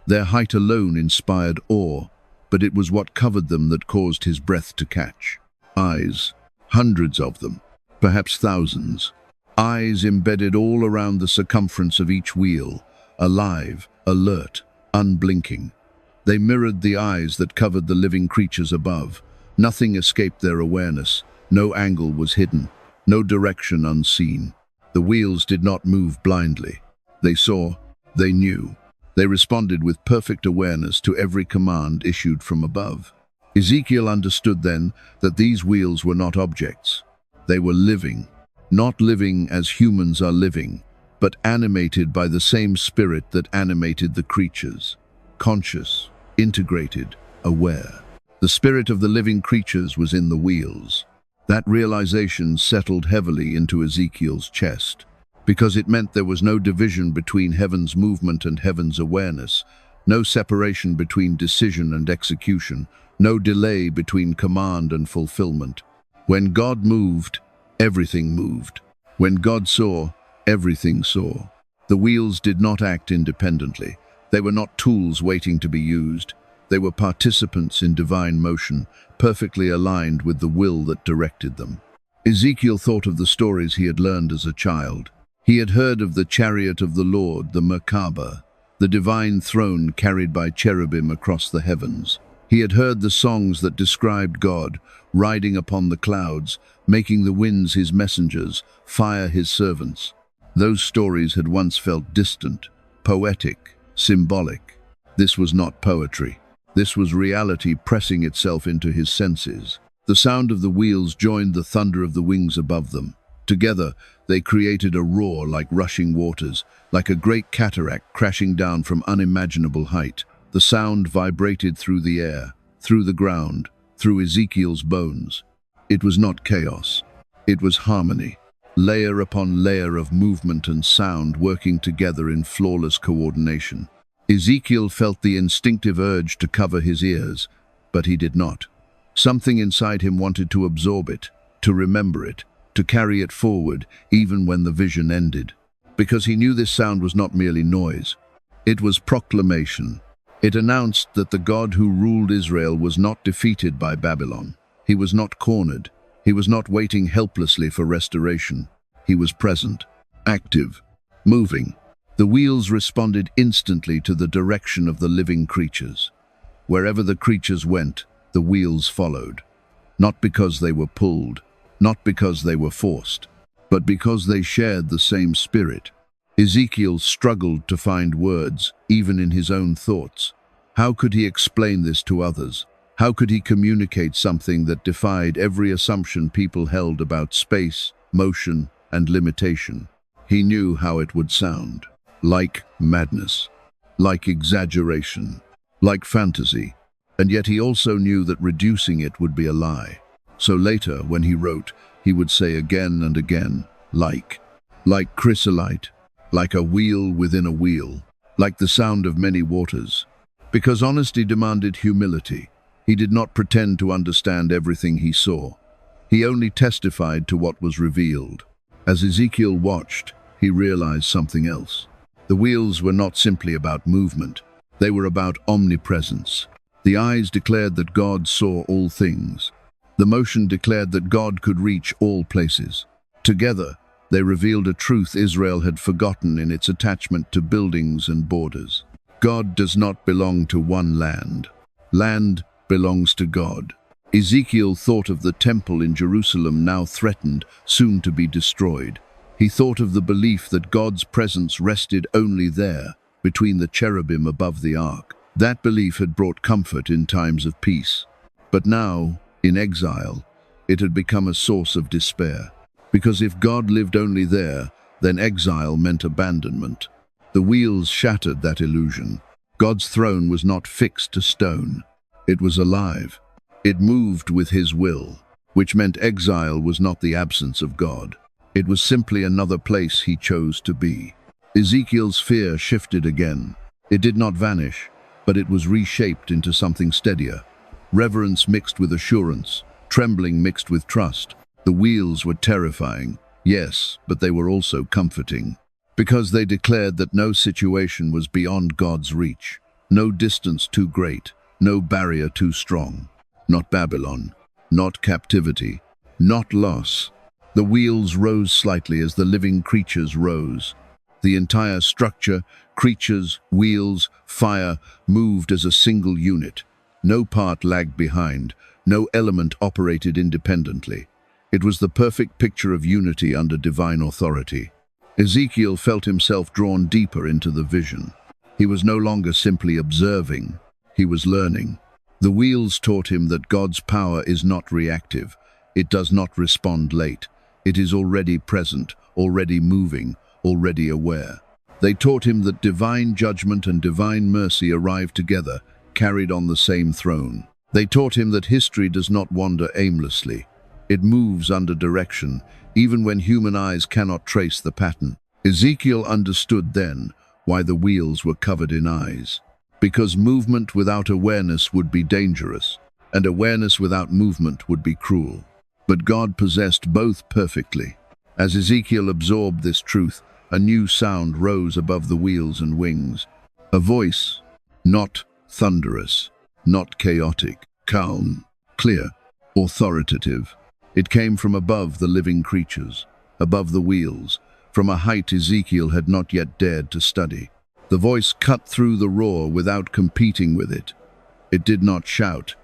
Their height alone inspired awe, but it was what covered them that caused his breath to catch. Eyes, hundreds of them, perhaps thousands. Eyes embedded all around the circumference of each wheel, alive, alert, unblinking. They mirrored the eyes that covered the living creatures above. Nothing escaped their awareness. No angle was hidden, no direction unseen. The wheels did not move blindly. They saw, they knew. They responded with perfect awareness to every command issued from above. Ezekiel understood then that these wheels were not objects. They were living, not living as humans are living, but animated by the same spirit that animated the creatures. Conscious, integrated, aware. The spirit of the living creatures was in the wheels. That realization settled heavily into Ezekiel's chest, because it meant there was no division between heaven's movement and heaven's awareness, no separation between decision and execution, no delay between command and fulfillment. When God moved, everything moved. When God saw, everything saw. The wheels did not act independently. They were not tools waiting to be used. They were participants in divine motion, perfectly aligned with the will that directed them. Ezekiel thought of the stories he had learned as a child. He had heard of the chariot of the Lord, the Merkabah, the divine throne carried by cherubim across the heavens. He had heard the songs that described God, riding upon the clouds, making the winds his messengers, fire his servants. Those stories had once felt distant, poetic, symbolic. This was not poetry. This was reality pressing itself into his senses. The sound of the wheels joined the thunder of the wings above them. Together, they created a roar like rushing waters, like a great cataract crashing down from unimaginable height. The sound vibrated through the air, through the ground, through Ezekiel's bones. It was not chaos. It was harmony, layer upon layer of movement and sound working together in flawless coordination. Ezekiel felt the instinctive urge to cover his ears, but he did not. Something inside him wanted to absorb it, to remember it, to carry it forward, even when the vision ended. Because he knew this sound was not merely noise. It was proclamation. It announced that the God who ruled Israel was not defeated by Babylon. He was not cornered. He was not waiting helplessly for restoration. He was present, active, moving. The wheels responded instantly to the direction of the living creatures. Wherever the creatures went, the wheels followed. Not because they were pulled, not because they were forced, But because they shared the same spirit, Ezekiel struggled to find words, even in his own thoughts. How could he explain this to others? How could he communicate something that defied every assumption people held about space, motion, and limitation? He knew how it would sound. Like madness, like exaggeration, like fantasy. And yet he also knew that reducing it would be a lie. So later, when he wrote, he would say again and again, like chrysolite, like a wheel within a wheel, like the sound of many waters. Because honesty demanded humility. He did not pretend to understand everything he saw. He only testified to what was revealed. As Ezekiel watched, he realized something else. The wheels were not simply about movement. They were about omnipresence. The eyes declared that God saw all things. The motion declared that God could reach all places. Together, they revealed a truth Israel had forgotten in its attachment to buildings and borders. God does not belong to one land. Land belongs to God. Ezekiel thought of the temple in Jerusalem, now threatened, soon to be destroyed. He thought of the belief that God's presence rested only there, between the cherubim above the ark. That belief had brought comfort in times of peace. But now, in exile, it had become a source of despair. Because if God lived only there, then exile meant abandonment. The wheels shattered that illusion. God's throne was not fixed to stone. It was alive. It moved with his will, which meant exile was not the absence of God. It was simply another place he chose to be. Ezekiel's fear shifted again. It did not vanish, but it was reshaped into something steadier. Reverence mixed with assurance, trembling mixed with trust. The wheels were terrifying, yes, but they were also comforting. Because they declared that no situation was beyond God's reach. No distance too great, no barrier too strong. Not Babylon, not captivity, not loss. The wheels rose slightly as the living creatures rose. The entire structure, creatures, wheels, fire, moved as a single unit. No part lagged behind, no element operated independently. It was the perfect picture of unity under divine authority. Ezekiel felt himself drawn deeper into the vision. He was no longer simply observing, he was learning. The wheels taught him that God's power is not reactive. It does not respond late. It is already present, already moving, already aware. They taught him that divine judgment and divine mercy arrive together, carried on the same throne. They taught him that history does not wander aimlessly. It moves under direction, even when human eyes cannot trace the pattern. Ezekiel understood then why the wheels were covered in eyes. Because movement without awareness would be dangerous, and awareness without movement would be cruel. But God possessed both perfectly. As Ezekiel absorbed this truth, a new sound rose above the wheels and wings. A voice, not thunderous, not chaotic, calm, clear, authoritative. It came from above the living creatures, above the wheels, from a height Ezekiel had not yet dared to study. The voice cut through the roar without competing with it. It did not shout.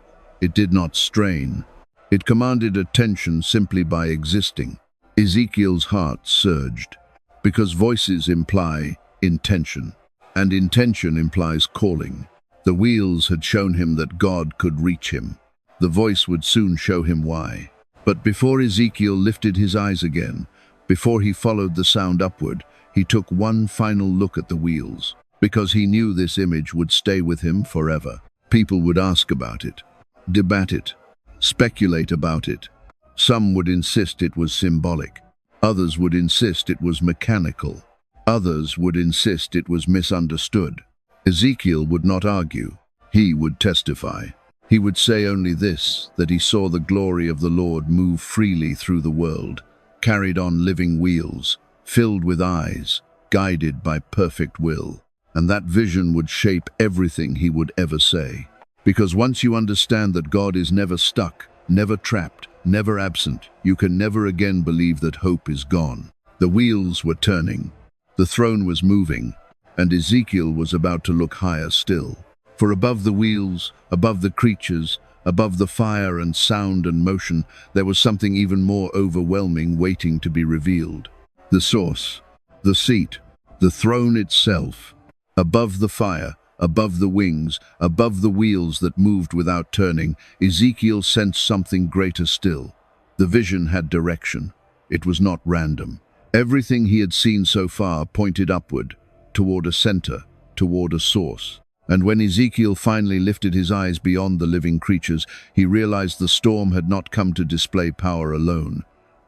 It did not strain. It commanded attention simply by existing. Ezekiel's heart surged, because voices imply intention, and intention implies calling. The wheels had shown him that God could reach him. The voice would soon show him why. But before Ezekiel lifted his eyes again, before he followed the sound upward, he took one final look at the wheels, because he knew this image would stay with him forever. People would ask about it, debate it, speculate about it. Some would insist it was symbolic. Others would insist it was mechanical. Others would insist it was misunderstood. Ezekiel would not argue. He would testify. He would say only this, that he saw the glory of the Lord move freely through the world, carried on living wheels, filled with eyes, guided by perfect will. And that vision would shape everything he would ever say. Because once you understand that God is never stuck, never trapped, never absent, you can never again believe that hope is gone. The wheels were turning. The throne was moving, and Ezekiel was about to look higher still. For above the wheels, above the creatures, above the fire and sound and motion, there was something even more overwhelming waiting to be revealed. The source, the seat, the throne itself. Above the fire, above the wings, above the wheels that moved without turning, Ezekiel sensed something greater still. The vision had direction. It was not random. Everything he had seen so far pointed upward, toward a center, toward a source. And when Ezekiel finally lifted his eyes beyond the living creatures, he realized the storm had not come to display power alone.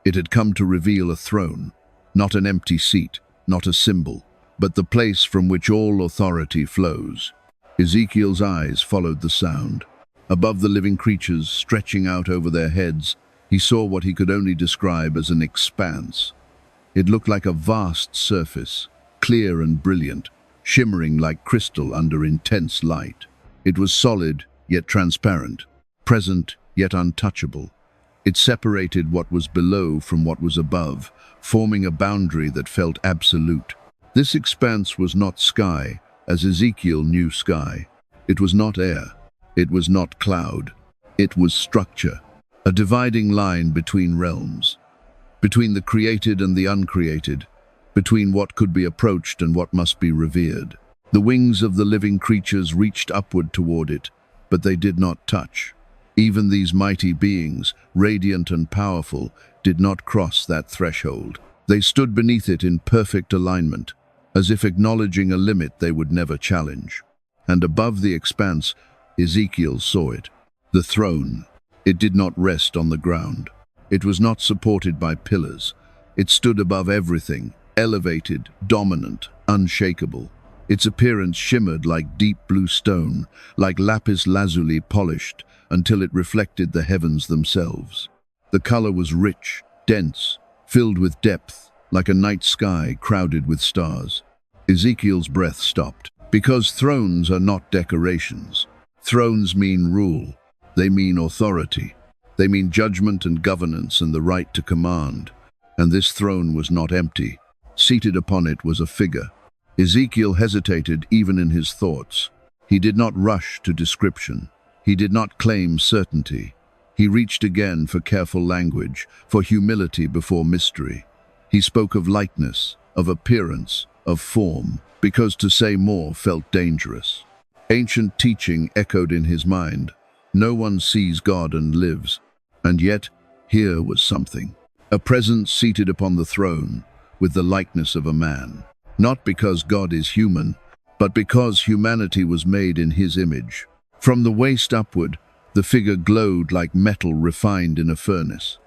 It had come to reveal a throne, not an empty seat, not a symbol, but the place from which all authority flows. Ezekiel's eyes followed the sound. Above the living creatures, stretching out over their heads, he saw what he could only describe as an expanse. It looked like a vast surface, clear and brilliant, shimmering like crystal under intense light. It was solid, yet transparent, present, yet untouchable. It separated what was below from what was above, forming a boundary that felt absolute. This expanse was not sky, as Ezekiel knew sky. It was not air. It was not cloud. It was structure, a dividing line between realms, between the created and the uncreated, between what could be approached and what must be revered. The wings of the living creatures reached upward toward it, but they did not touch. Even these mighty beings, radiant and powerful, did not cross that threshold. They stood beneath it in perfect alignment, as if acknowledging a limit they would never challenge. And above the expanse, Ezekiel saw it. The throne. It did not rest on the ground. It was not supported by pillars. It stood above everything, elevated, dominant, unshakable. Its appearance shimmered like deep blue stone, like lapis lazuli polished, until it reflected the heavens themselves. The color was rich, dense, filled with depth, like a night sky crowded with stars. Ezekiel's breath stopped. Because thrones are not decorations. Thrones mean rule. They mean authority. They mean judgment and governance and the right to command. And this throne was not empty. Seated upon it was a figure. Ezekiel hesitated even in his thoughts. He did not rush to description. He did not claim certainty. He reached again for careful language, for humility before mystery. He spoke of likeness, of appearance, of form, because to say more felt dangerous. Ancient teaching echoed in his mind. No one sees God and lives. And yet, here was something. A presence seated upon the throne, with the likeness of a man. Not because God is human, but because humanity was made in his image. From the waist upward, the figure glowed like metal refined in a furnace.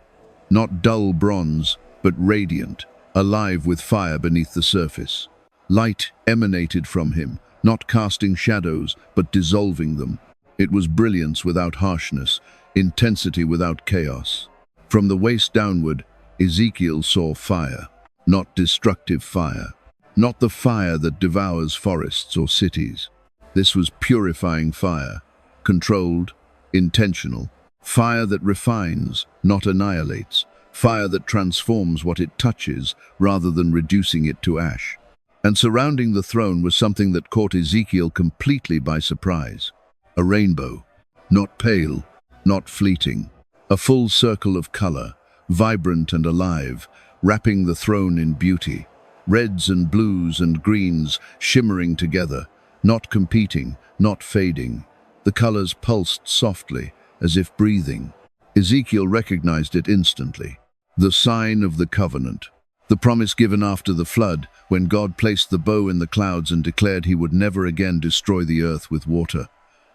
Not dull bronze, but radiant, alive with fire beneath the surface. Light emanated from him, not casting shadows, but dissolving them. It was brilliance without harshness, intensity without chaos. From the waist downward, Ezekiel saw fire, not destructive fire, not the fire that devours forests or cities. This was purifying fire, controlled, intentional, fire that refines, not annihilates, fire that transforms what it touches rather than reducing it to ash. And surrounding the throne was something that caught Ezekiel completely by surprise. A rainbow, not pale, not fleeting, a full circle of color, vibrant and alive, wrapping the throne in beauty. Reds and blues and greens shimmering together, not competing, not fading. The colors pulsed softly, as if breathing. Ezekiel recognized it instantly. The sign of the covenant. The promise given after the flood, when God placed the bow in the clouds and declared he would never again destroy the earth with water.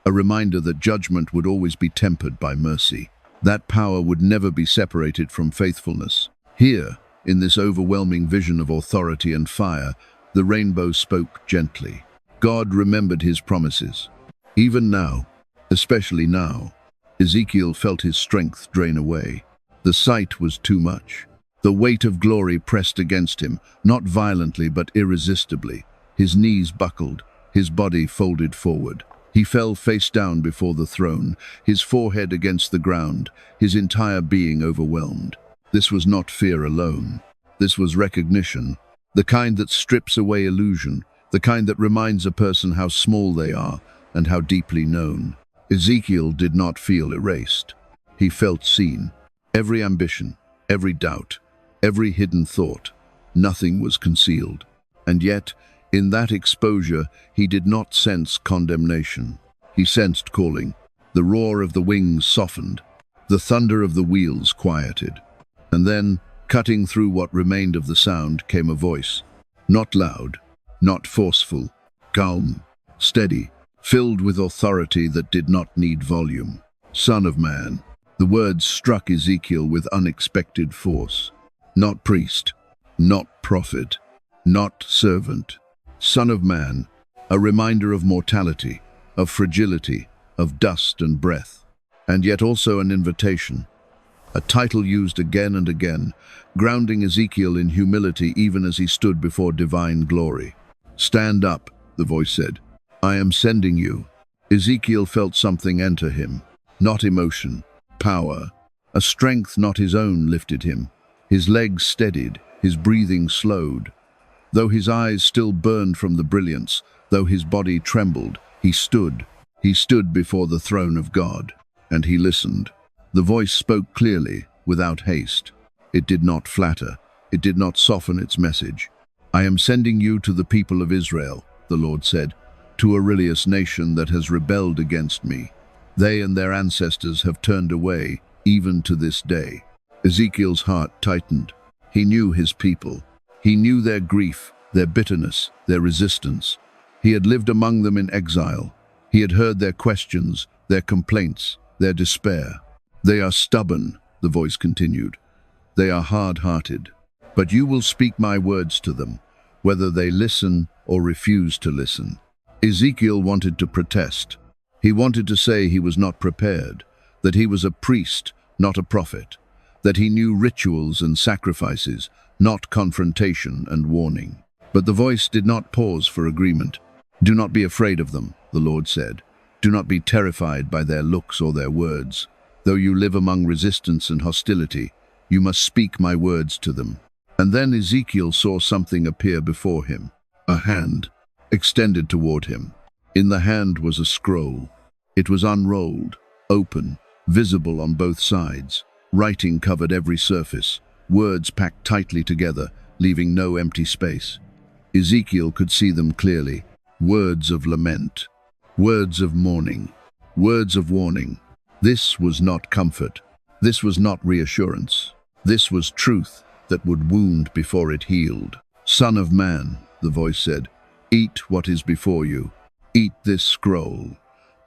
A reminder that judgment would always be tempered by mercy. That power would never be separated from faithfulness. Here, in this overwhelming vision of authority and fire, the rainbow spoke gently. God remembered his promises. Even now, especially now, Ezekiel felt his strength drain away. The sight was too much. The weight of glory pressed against him, not violently but irresistibly. His knees buckled, his body folded forward. He fell face down before the throne, his forehead against the ground, his entire being overwhelmed. This was not fear alone. This was recognition, the kind that strips away illusion, the kind that reminds a person how small they are and how deeply known. Ezekiel did not feel erased. He felt seen. Every ambition, every doubt, every hidden thought, nothing was concealed. And yet, in that exposure, he did not sense condemnation. He sensed calling. The roar of the wings softened. The thunder of the wheels quieted. And then, cutting through what remained of the sound, came a voice. Not loud, not forceful, calm, steady, filled with authority that did not need volume. Son of man. The words struck Ezekiel with unexpected force. Not priest, not prophet, not servant. Son of man, a reminder of mortality, of fragility, of dust and breath, and yet also an invitation. A title used again and again, grounding Ezekiel in humility even as he stood before divine glory. Stand up, the voice said. I am sending you. Ezekiel felt something enter him. Not emotion, power. A strength not his own lifted him. His legs steadied, his breathing slowed. Though his eyes still burned from the brilliance, though his body trembled, he stood. He stood before the throne of God, and he listened. The voice spoke clearly, without haste. It did not flatter. It did not soften its message. I am sending you to the people of Israel, the Lord said, to a rebellious nation that has rebelled against me. They and their ancestors have turned away, even to this day. Ezekiel's heart tightened. He knew his people. He knew their grief, their bitterness, their resistance. He had lived among them in exile. He had heard their questions, their complaints, their despair. They are stubborn, the voice continued. They are hard-hearted. But you will speak my words to them, whether they listen or refuse to listen. Ezekiel wanted to protest. He wanted to say he was not prepared, that he was a priest, not a prophet, that he knew rituals and sacrifices, not confrontation and warning. But the voice did not pause for agreement. Do not be afraid of them, the Lord said. Do not be terrified by their looks or their words. Though you live among resistance and hostility, you must speak my words to them. And then Ezekiel saw something appear before him, a hand extended toward him. In the hand was a scroll. It was unrolled, open, visible on both sides. Writing covered every surface, words packed tightly together, leaving no empty space. Ezekiel could see them clearly. Words of lament, words of mourning, words of warning. This was not comfort. This was not reassurance. This was truth that would wound before it healed. Son of man, the voice said, eat what is before you. Eat this scroll.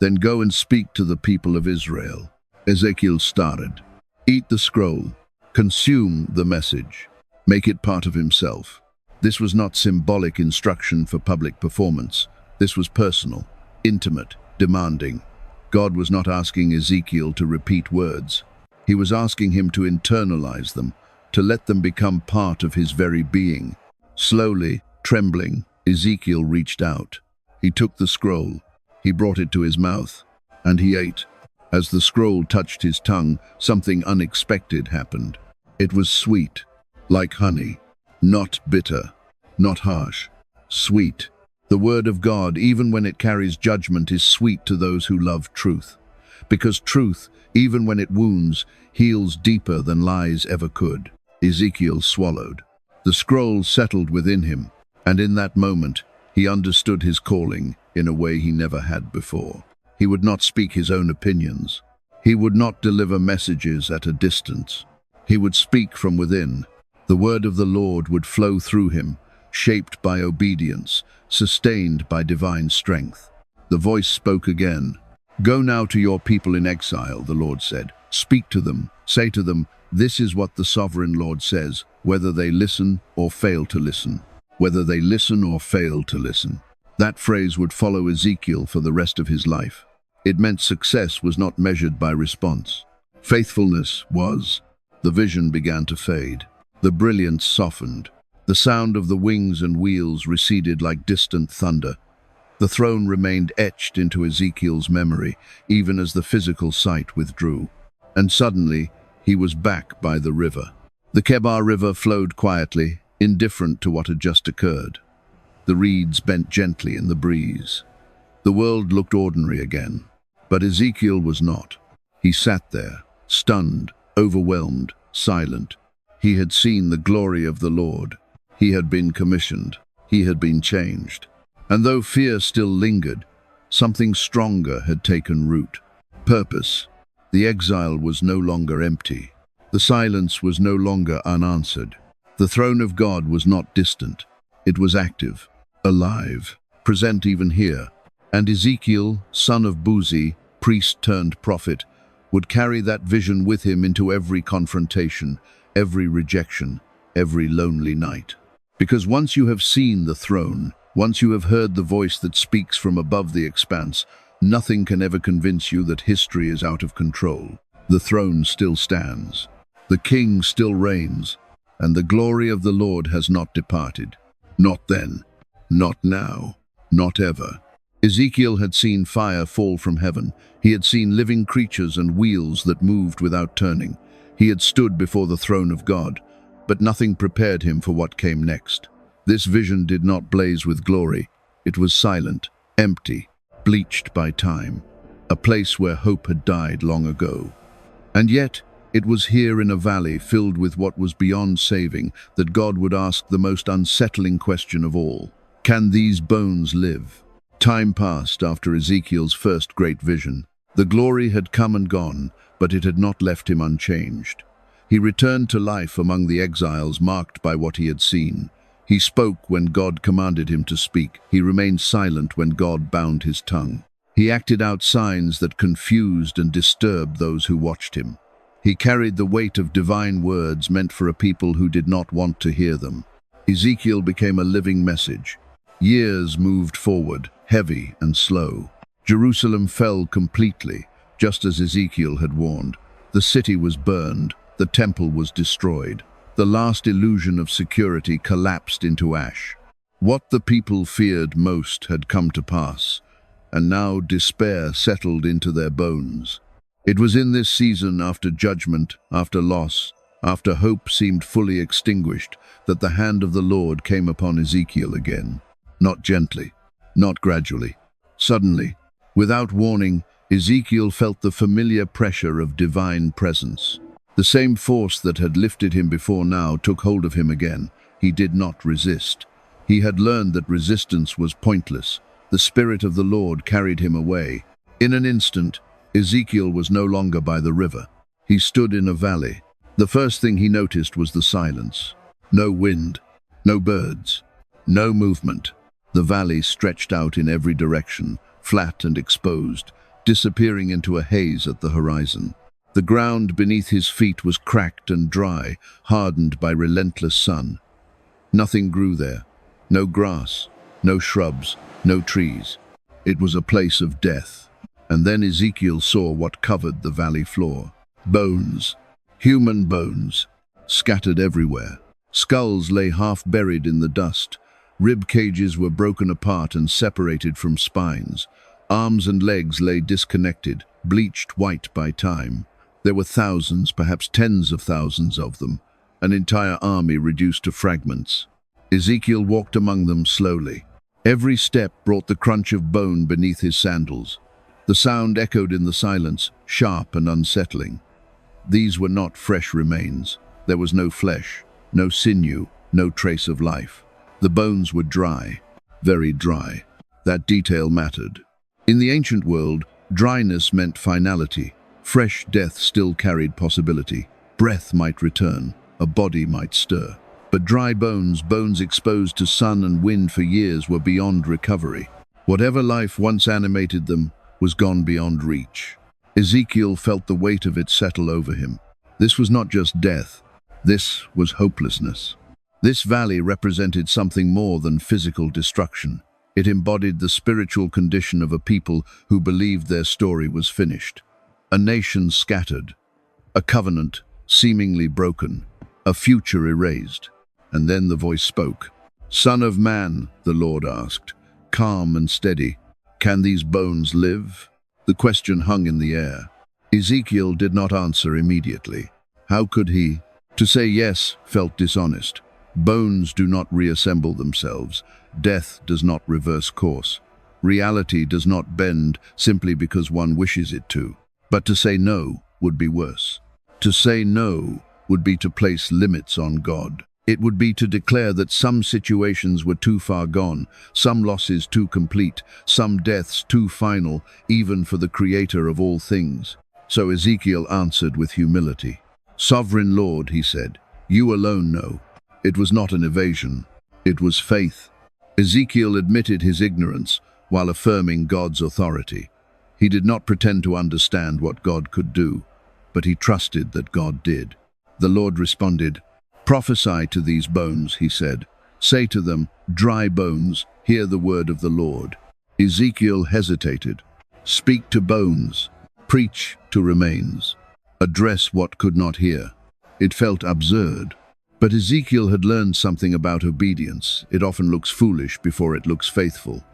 Then go and speak to the people of Israel. Ezekiel started. Eat the scroll. Consume the message. Make it part of himself. This was not symbolic instruction for public performance. This was personal, intimate, demanding. God was not asking Ezekiel to repeat words. He was asking him to internalize them, to let them become part of his very being. Slowly, trembling, Ezekiel reached out. He took the scroll. He brought it to his mouth, and he ate. As the scroll touched his tongue, something unexpected happened. It was sweet, like honey, not bitter, not harsh, sweet. The word of God, even when it carries judgment, is sweet to those who love truth. Because truth, even when it wounds, heals deeper than lies ever could. Ezekiel swallowed. The scroll settled within him, and in that moment, he understood his calling in a way he never had before. He would not speak his own opinions. He would not deliver messages at a distance. He would speak from within. The word of the Lord would flow through him, shaped by obedience, sustained by divine strength. The voice spoke again. Go now to your people in exile, the Lord said. Speak to them. Say to them, this is what the sovereign Lord says, whether they listen or fail to listen. Whether they listen or fail to listen. That phrase would follow Ezekiel for the rest of his life. It meant success was not measured by response. Faithfulness was. The vision began to fade. The brilliance softened. The sound of the wings and wheels receded like distant thunder. The throne remained etched into Ezekiel's memory, even as the physical sight withdrew. And suddenly, he was back by the river. The Kebar River flowed quietly, indifferent to what had just occurred. The reeds bent gently in the breeze. The world looked ordinary again. But Ezekiel was not. He sat there, stunned, overwhelmed, silent. He had seen the glory of the Lord. He had been commissioned. He had been changed. And though fear still lingered, something stronger had taken root. Purpose. The exile was no longer empty. The silence was no longer unanswered. The throne of God was not distant. It was active, alive, present even here. And Ezekiel, son of Buzi, priest turned prophet, would carry that vision with him into every confrontation, every rejection, every lonely night. Because once you have seen the throne, once you have heard the voice that speaks from above the expanse, nothing can ever convince you that history is out of control. The throne still stands. The king still reigns, and the glory of the Lord has not departed. Not then, not now, not ever. Ezekiel had seen fire fall from heaven. He had seen living creatures and wheels that moved without turning. He had stood before the throne of God, but nothing prepared him for what came next. This vision did not blaze with glory. It was silent, empty, bleached by time, a place where hope had died long ago. And yet, it was here in a valley filled with what was beyond saving that God would ask the most unsettling question of all. Can these bones live? Time passed after Ezekiel's first great vision. The glory had come and gone, but it had not left him unchanged. He returned to life among the exiles marked by what he had seen. He spoke when God commanded him to speak. He remained silent when God bound his tongue. He acted out signs that confused and disturbed those who watched him. He carried the weight of divine words meant for a people who did not want to hear them. Ezekiel became a living message. Years moved forward, heavy and slow. Jerusalem fell completely, just as Ezekiel had warned. The city was burned, the temple was destroyed. The last illusion of security collapsed into ash. What the people feared most had come to pass, and now despair settled into their bones. It was in this season, after judgment, after loss, after hope seemed fully extinguished, that the hand of the Lord came upon Ezekiel again. Not gently, not gradually. Suddenly, without warning, Ezekiel felt the familiar pressure of divine presence. The same force that had lifted him before now took hold of him again. He did not resist. He had learned that resistance was pointless. The Spirit of the Lord carried him away. In an instant, Ezekiel was no longer by the river. He stood in a valley. The first thing he noticed was the silence. No wind, no birds, no movement. The valley stretched out in every direction, flat and exposed, disappearing into a haze at the horizon. The ground beneath his feet was cracked and dry, hardened by relentless sun. Nothing grew there. No grass, no shrubs, no trees. It was a place of death. And then Ezekiel saw what covered the valley floor. Bones, human bones, scattered everywhere. Skulls lay half buried in the dust. Rib cages were broken apart and separated from spines. Arms and legs lay disconnected, bleached white by time. There were thousands, perhaps tens of thousands of them, an entire army reduced to fragments. Ezekiel walked among them slowly. Every step brought the crunch of bone beneath his sandals. The sound echoed in the silence, sharp and unsettling. These were not fresh remains. There was no flesh, no sinew, no trace of life. The bones were dry, very dry. That detail mattered. In the ancient world, dryness meant finality. Fresh death still carried possibility. Breath might return, a body might stir. But dry bones, bones exposed to sun and wind for years, were beyond recovery. Whatever life once animated them was gone beyond reach. Ezekiel felt the weight of it settle over him. This was not just death. This was hopelessness. This valley represented something more than physical destruction. It embodied the spiritual condition of a people who believed their story was finished. A nation scattered, a covenant seemingly broken, a future erased. And then the voice spoke. "Son of man," the Lord asked, calm and steady, "can these bones live?" The question hung in the air. Ezekiel did not answer immediately. How could he? To say yes felt dishonest. Bones do not reassemble themselves. Death does not reverse course. Reality does not bend simply because one wishes it to. But to say no would be worse. To say no would be to place limits on God. It would be to declare that some situations were too far gone, some losses too complete, some deaths too final, even for the Creator of all things. So Ezekiel answered with humility. "Sovereign Lord," he said, "you alone know." It was not an evasion. It was faith. Ezekiel admitted his ignorance while affirming God's authority. He did not pretend to understand what God could do, but he trusted that God did. The Lord responded, "Prophesy to these bones," he said. "Say to them, dry bones, hear the word of the Lord." Ezekiel hesitated. Speak to bones. Preach to remains. Address what could not hear. It felt absurd. But Ezekiel had learned something about obedience. It often looks foolish before it looks faithful.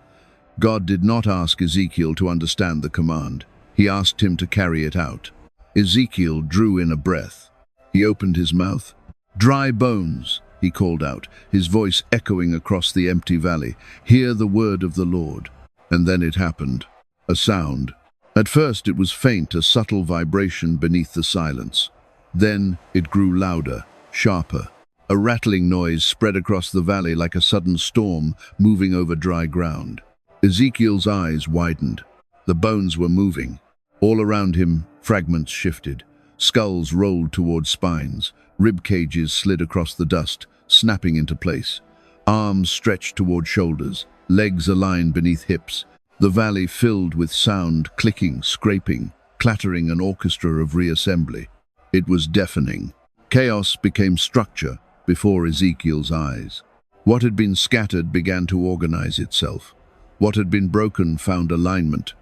God did not ask Ezekiel to understand the command. He asked him to carry it out. Ezekiel drew in a breath. He opened his mouth. "Dry bones," he called out, his voice echoing across the empty valley. "Hear the word of the Lord." And then it happened. A sound. At first it was faint, a subtle vibration beneath the silence. Then it grew louder, sharper. A rattling noise spread across the valley like a sudden storm moving over dry ground. Ezekiel's eyes widened. The bones were moving. All around him, fragments shifted. Skulls rolled toward spines. Rib cages slid across the dust, snapping into place. Arms stretched toward shoulders, legs aligned beneath hips. The valley filled with sound, clicking, scraping, clattering, an orchestra of reassembly. It was deafening. Chaos became structure before Ezekiel's eyes. What had been scattered began to organize itself. What had been broken found alignment.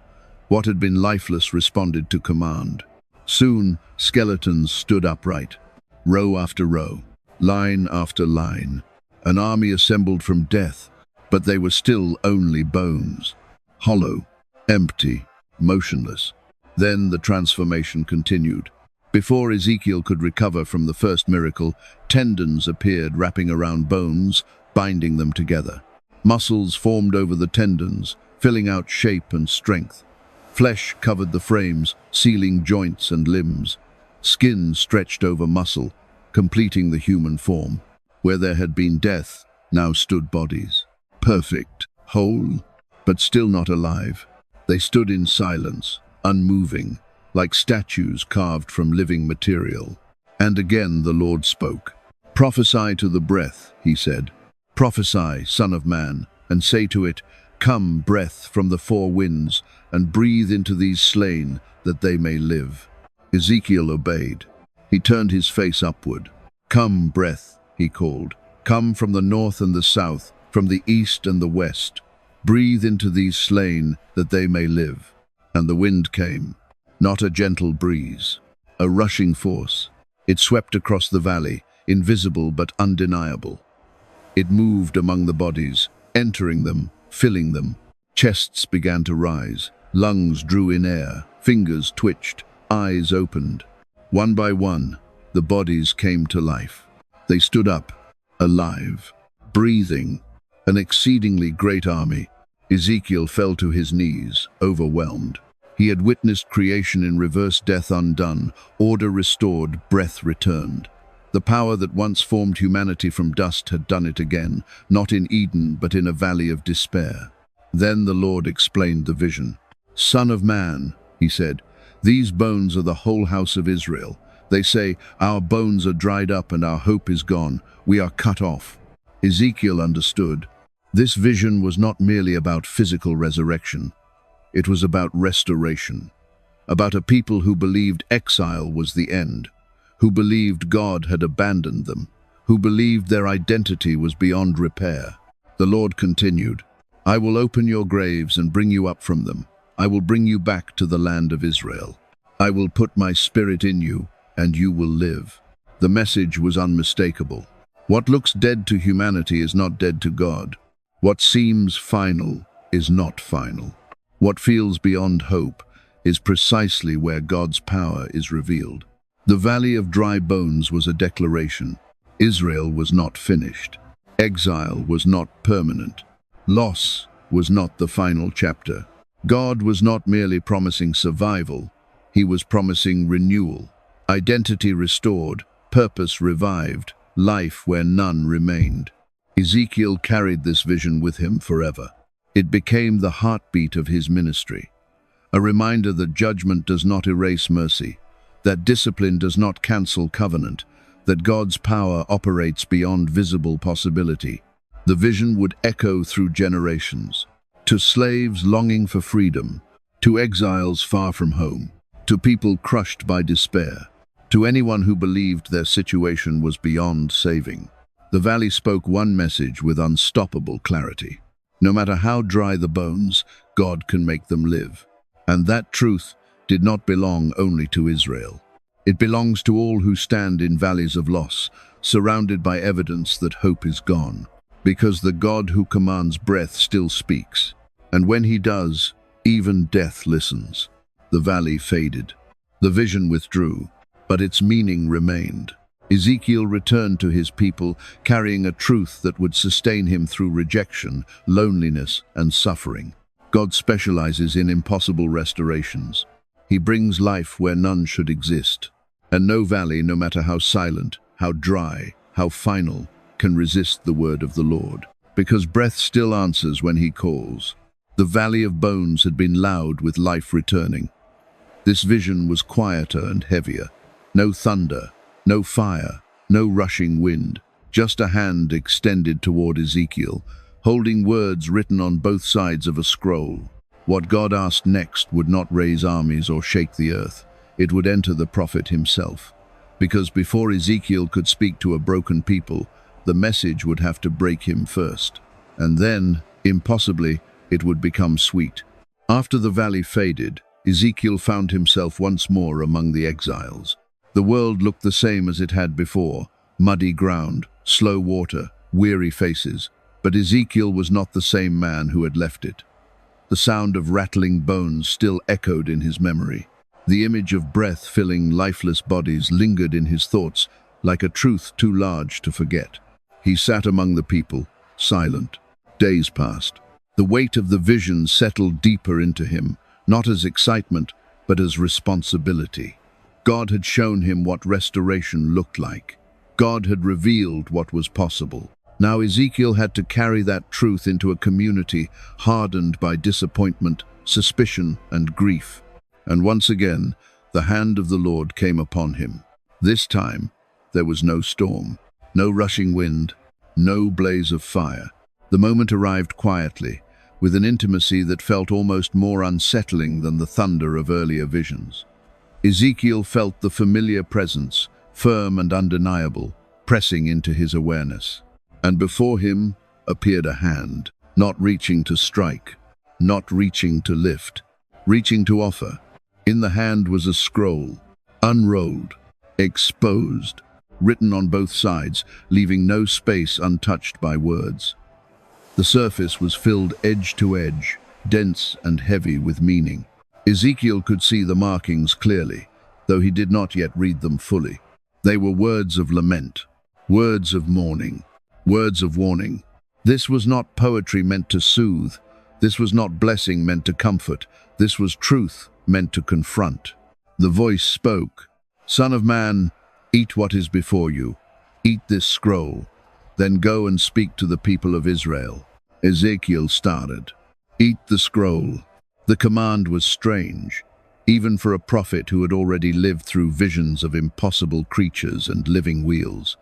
What had been lifeless responded to command. Soon, skeletons stood upright, row after row, line after line. An army assembled from death, but they were still only bones. Hollow, empty, motionless. Then the transformation continued. Before Ezekiel could recover from the first miracle, tendons appeared wrapping around bones, binding them together. Muscles formed over the tendons, filling out shape and strength. Flesh covered the frames, sealing joints and limbs. Skin stretched over muscle, completing the human form. Where there had been death, now stood bodies. Perfect, whole, but still not alive. They stood in silence, unmoving, like statues carved from living material. And again the Lord spoke. "Prophesy to the breath," he said. "Prophesy, Son of Man, and say to it, Come, breath from the four winds, and breathe into these slain, that they may live." Ezekiel obeyed. He turned his face upward. "Come, breath," he called. "Come from the north and the south, from the east and the west. Breathe into these slain, that they may live." And the wind came. Not a gentle breeze, a rushing force. It swept across the valley, invisible but undeniable. It moved among the bodies, entering them, filling them. Chests began to rise, lungs drew in air, fingers twitched, eyes opened. One by one, the bodies came to life. They stood up, alive, breathing, an exceedingly great army. Ezekiel fell to his knees, overwhelmed. He had witnessed creation in reverse, death undone, order restored, breath returned. The power that once formed humanity from dust had done it again, not in Eden, but in a valley of despair. Then the Lord explained the vision. "Son of man," he said, "these bones are the whole house of Israel. They say, our bones are dried up and our hope is gone. We are cut off." Ezekiel understood. This vision was not merely about physical resurrection. It was about restoration, about a people who believed exile was the end, who believed God had abandoned them, who believed their identity was beyond repair. The Lord continued, "I will open your graves and bring you up from them. I will bring you back to the land of Israel. I will put my spirit in you, and you will live." The message was unmistakable. What looks dead to humanity is not dead to God. What seems final is not final. What feels beyond hope is precisely where God's power is revealed. The valley of dry bones was a declaration. Israel was not finished. Exile was not permanent. Loss was not the final chapter. God was not merely promising survival, he was promising renewal, identity restored, purpose revived, life where none remained. Ezekiel carried this vision with him forever. It became the heartbeat of his ministry, a reminder that judgment does not erase mercy, that discipline does not cancel covenant, that God's power operates beyond visible possibility. The vision would echo through generations, to slaves longing for freedom, to exiles far from home, to people crushed by despair, to anyone who believed their situation was beyond saving. The valley spoke one message with unstoppable clarity. No matter how dry the bones, God can make them live. And that truth did not belong only to Israel. It belongs to all who stand in valleys of loss, surrounded by evidence that hope is gone. Because the God who commands breath still speaks. And when he does, even death listens. The valley faded. The vision withdrew, but its meaning remained. Ezekiel returned to his people, carrying a truth that would sustain him through rejection, loneliness, and suffering. God specializes in impossible restorations. He brings life where none should exist. And no valley, no matter how silent, how dry, how final, can resist the word of the Lord. Because breath still answers when he calls. The valley of bones had been loud with life returning. This vision was quieter and heavier. No thunder, no fire, no rushing wind, just a hand extended toward Ezekiel, holding words written on both sides of a scroll. What God asked next would not raise armies or shake the earth. It would enter the prophet himself. Because before Ezekiel could speak to a broken people, the message would have to break him first. And then, impossibly, it would become sweet. After the valley faded, Ezekiel found himself once more among the exiles. The world looked the same as it had before, muddy ground, slow water, weary faces. But Ezekiel was not the same man who had left it. The sound of rattling bones still echoed in his memory. The image of breath filling lifeless bodies lingered in his thoughts like a truth too large to forget. He sat among the people, silent. Days passed. The weight of the vision settled deeper into him, not as excitement, but as responsibility. God had shown him what restoration looked like. God had revealed what was possible. Now Ezekiel had to carry that truth into a community hardened by disappointment, suspicion, and grief. And once again, the hand of the Lord came upon him. This time, there was no storm, no rushing wind, no blaze of fire. The moment arrived quietly, with an intimacy that felt almost more unsettling than the thunder of earlier visions. Ezekiel felt the familiar presence, firm and undeniable, pressing into his awareness. And before him appeared a hand, not reaching to strike, not reaching to lift, reaching to offer. In the hand was a scroll, unrolled, exposed, written on both sides, leaving no space untouched by words. The surface was filled edge to edge, dense and heavy with meaning. Ezekiel could see the markings clearly, though he did not yet read them fully. They were words of lament, words of mourning, words of warning. This was not poetry meant to soothe. This was not blessing meant to comfort. This was truth meant to confront. The voice spoke, "Son of man, eat what is before you. Eat this scroll. Then go and speak to the people of Israel." Ezekiel started. Eat the scroll. The command was strange, even for a prophet who had already lived through visions of impossible creatures and living wheels.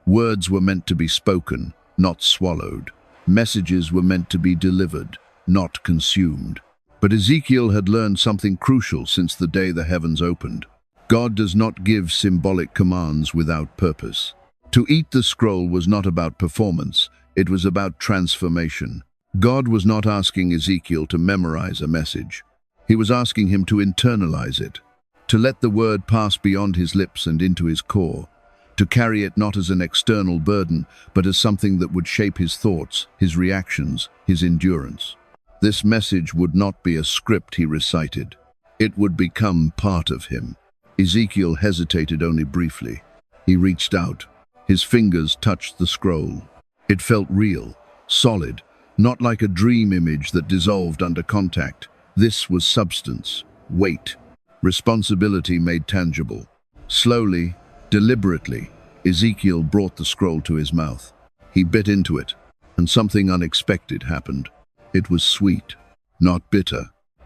Words were meant to be spoken, not swallowed. Messages were meant to be delivered, not consumed. But Ezekiel had learned something crucial since the day the heavens opened. God does not give symbolic commands without purpose. To eat the scroll was not about performance, it was about transformation. God was not asking Ezekiel to memorize a message. He was asking him to internalize it, to let the word pass beyond his lips and into his core, to carry it not as an external burden, but as something that would shape his thoughts, his reactions, his endurance. This message would not be a script he recited. It would become part of him. Ezekiel hesitated only briefly. He reached out. His fingers touched the scroll. It felt real, solid, Not like a dream image that dissolved under contact. This was substance, weight, responsibility made tangible. Slowly, deliberately, Ezekiel brought the scroll to his mouth. He bit into it, and something unexpected happened. It was sweet, not bitter,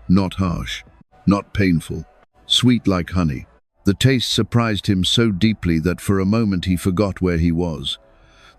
not harsh, not painful, sweet like honey. The taste surprised him so deeply that for a moment he forgot where he was.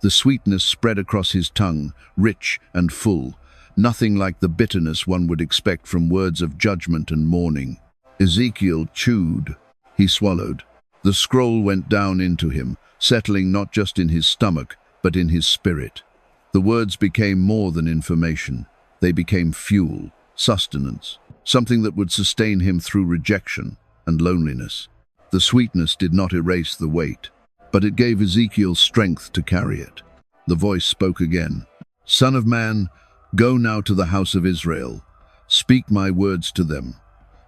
The sweetness spread across his tongue, rich and full, nothing like the bitterness one would expect from words of judgment and mourning. Ezekiel chewed. He swallowed. The scroll went down into him, settling not just in his stomach, but in his spirit. The words became more than information. They became fuel, sustenance, something that would sustain him through rejection and loneliness. The sweetness did not erase the weight, but it gave Ezekiel strength to carry it. The voice spoke again. "Son of man, go now to the house of Israel. Speak my words to them.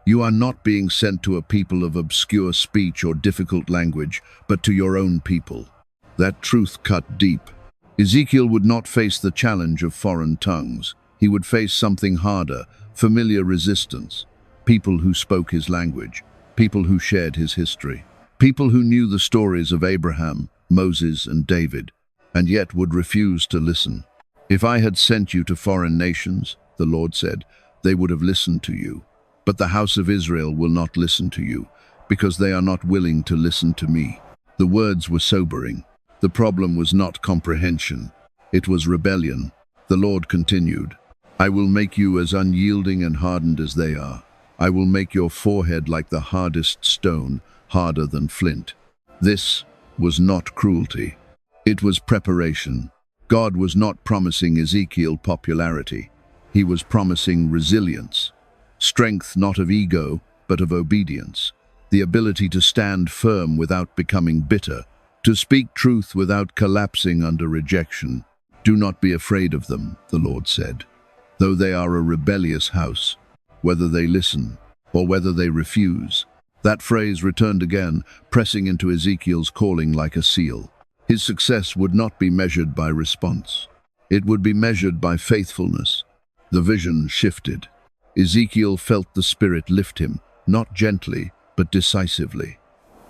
You are not being sent to a people of obscure speech or difficult language, but to your own people." That truth cut deep. Ezekiel would not face the challenge of foreign tongues. He would face something harder, familiar resistance. People who spoke his language, people who shared his history, people who knew the stories of Abraham, Moses, and David, and yet would refuse to listen. "If I had sent you to foreign nations," the Lord said, "they would have listened to you. But the house of Israel will not listen to you, because they are not willing to listen to me." The words were sobering. The problem was not comprehension. It was rebellion. The Lord continued, "I will make you as unyielding and hardened as they are. I will make your forehead like the hardest stone, harder than flint." This was not cruelty. It was preparation. God was not promising Ezekiel popularity. He was promising resilience. Strength not of ego, but of obedience. The ability to stand firm without becoming bitter. To speak truth without collapsing under rejection. "Do not be afraid of them," the Lord said. "Though they are a rebellious house, whether they listen or whether they refuse." That phrase returned again, pressing into Ezekiel's calling like a seal. His success would not be measured by response. It would be measured by faithfulness. The vision shifted. Ezekiel felt the Spirit lift him, not gently, but decisively.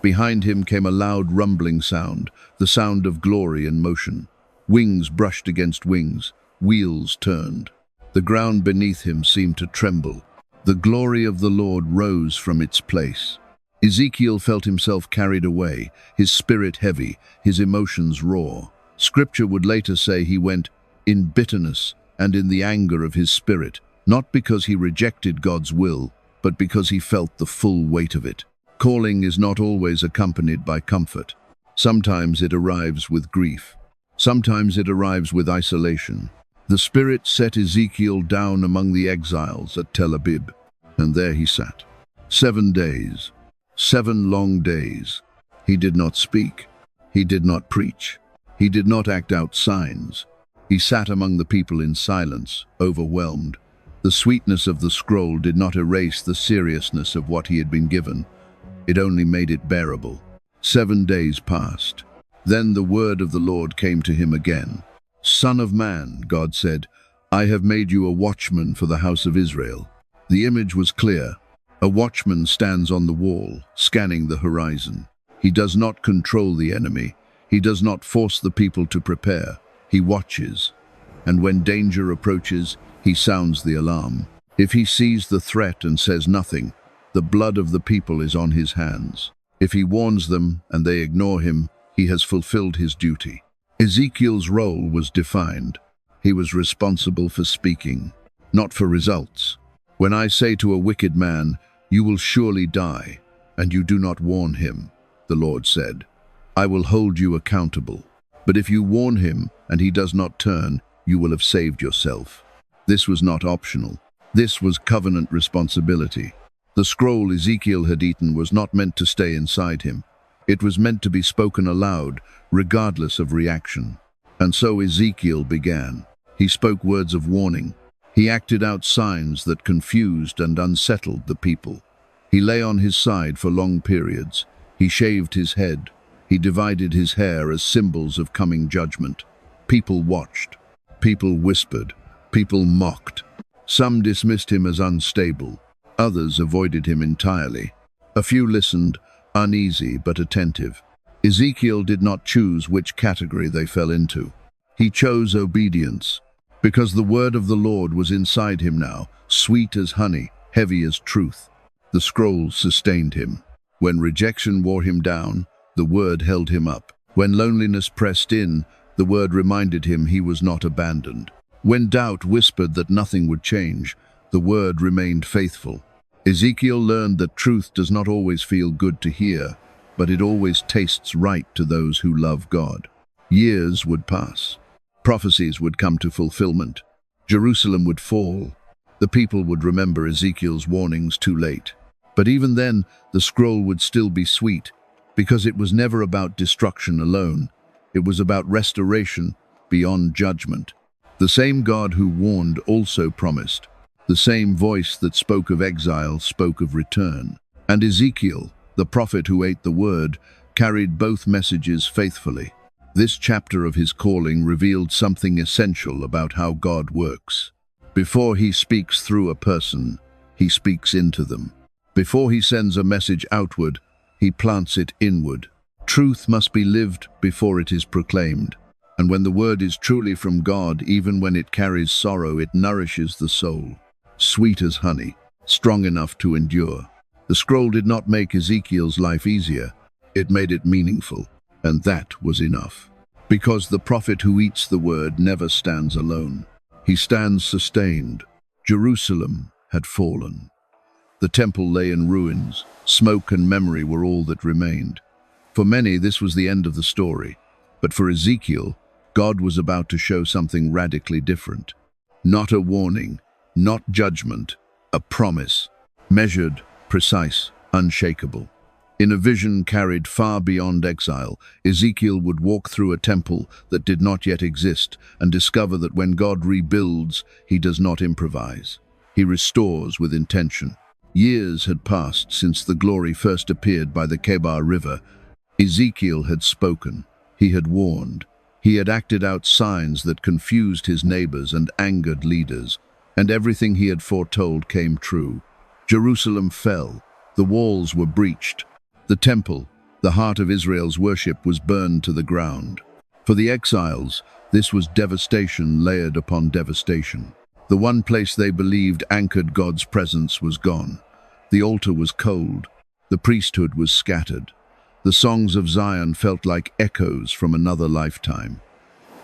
Behind him came a loud rumbling sound, the sound of glory in motion. Wings brushed against wings, wheels turned. The ground beneath him seemed to tremble. The glory of the Lord rose from its place. Ezekiel felt himself carried away, his spirit heavy, his emotions raw. Scripture would later say he went in bitterness and in the anger of his spirit, not because he rejected God's will, but because he felt the full weight of it. Calling is not always accompanied by comfort. Sometimes it arrives with grief. Sometimes it arrives with isolation. The Spirit set Ezekiel down among the exiles at Tel Abib, and there he sat. 7 days, 7 long days. He did not speak. He did not preach. He did not act out signs. He sat among the people in silence, overwhelmed. The sweetness of the scroll did not erase the seriousness of what he had been given. It only made it bearable. 7 days passed. Then the word of the Lord came to him again. "Son of man," God said, "I have made you a watchman for the house of Israel." The image was clear. A watchman stands on the wall, scanning the horizon. He does not control the enemy. He does not force the people to prepare. He watches. And when danger approaches, he sounds the alarm. If he sees the threat and says nothing, the blood of the people is on his hands. If he warns them and they ignore him, he has fulfilled his duty. Ezekiel's role was defined. He was responsible for speaking, not for results. "When I say to a wicked man, 'You will surely die,' and you do not warn him," the Lord said, "I will hold you accountable. But if you warn him and he does not turn, you will have saved yourself." This was not optional. This was covenant responsibility. The scroll Ezekiel had eaten was not meant to stay inside him. It was meant to be spoken aloud, regardless of reaction. And so Ezekiel began. He spoke words of warning. He acted out signs that confused and unsettled the people. He lay on his side for long periods. He shaved his head. He divided his hair as symbols of coming judgment. People watched. People whispered. People mocked. Some dismissed him as unstable. Others avoided him entirely. A few listened, uneasy but attentive. Ezekiel did not choose which category they fell into. He chose obedience, because the word of the Lord was inside him now, sweet as honey, heavy as truth. The scroll sustained him. When rejection wore him down, the word held him up. When loneliness pressed in, the word reminded him he was not abandoned. When doubt whispered that nothing would change, the word remained faithful. Ezekiel learned that truth does not always feel good to hear, but it always tastes right to those who love God. Years would pass. Prophecies would come to fulfillment. Jerusalem would fall. The people would remember Ezekiel's warnings too late. But even then, the scroll would still be sweet, because it was never about destruction alone. It was about restoration beyond judgment. The same God who warned also promised. The same voice that spoke of exile spoke of return. And Ezekiel, the prophet who ate the word, carried both messages faithfully. This chapter of his calling revealed something essential about how God works. Before he speaks through a person, he speaks into them. Before he sends a message outward, he plants it inward. Truth must be lived before it is proclaimed. And when the word is truly from God, even when it carries sorrow, it nourishes the soul. Sweet as honey, strong enough to endure. The scroll did not make Ezekiel's life easier. It made it meaningful, and that was enough. Because the prophet who eats the word never stands alone. He stands sustained. Jerusalem had fallen. The temple lay in ruins. Smoke and memory were all that remained. For many, this was the end of the story. But for Ezekiel, God was about to show something radically different. Not a warning, not judgment, a promise. Measured, precise, unshakable. In a vision carried far beyond exile, Ezekiel would walk through a temple that did not yet exist and discover that when God rebuilds, he does not improvise. He restores with intention. Years had passed since the glory first appeared by the Kebar River. Ezekiel had spoken. He had warned. He had acted out signs that confused his neighbors and angered leaders, and everything he had foretold came true. Jerusalem fell. The walls were breached. The temple, the heart of Israel's worship, was burned to the ground. For the exiles, this was devastation layered upon devastation. The one place they believed anchored God's presence was gone. The altar was cold. The priesthood was scattered. The songs of Zion felt like echoes from another lifetime.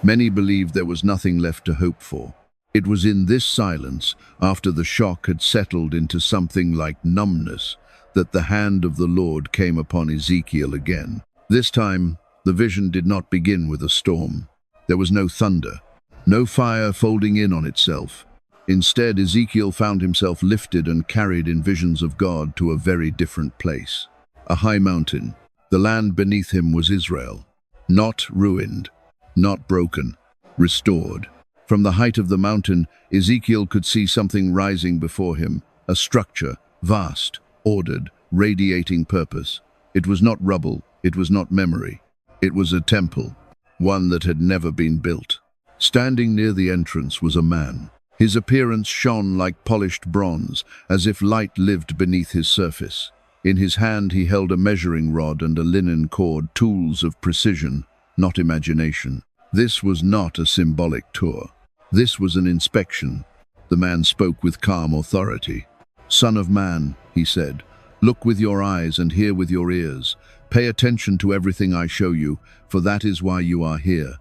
Many believed there was nothing left to hope for. It was in this silence, after the shock had settled into something like numbness, that the hand of the Lord came upon Ezekiel again. This time, the vision did not begin with a storm. There was no thunder, no fire folding in on itself. Instead, Ezekiel found himself lifted and carried in visions of God to a very different place. A high mountain. The land beneath him was Israel. Not ruined, not broken, restored. From the height of the mountain, Ezekiel could see something rising before him, a structure, vast, ordered, radiating purpose. It was not rubble, it was not memory. It was a temple, one that had never been built. Standing near the entrance was a man. His appearance shone like polished bronze, as if light lived beneath his surface. In his hand he held a measuring rod and a linen cord, tools of precision, not imagination. This was not a symbolic tour. This was an inspection. The man spoke with calm authority. "Son of man," he said, "look with your eyes and hear with your ears. Pay attention to everything I show you, for that is why you are here.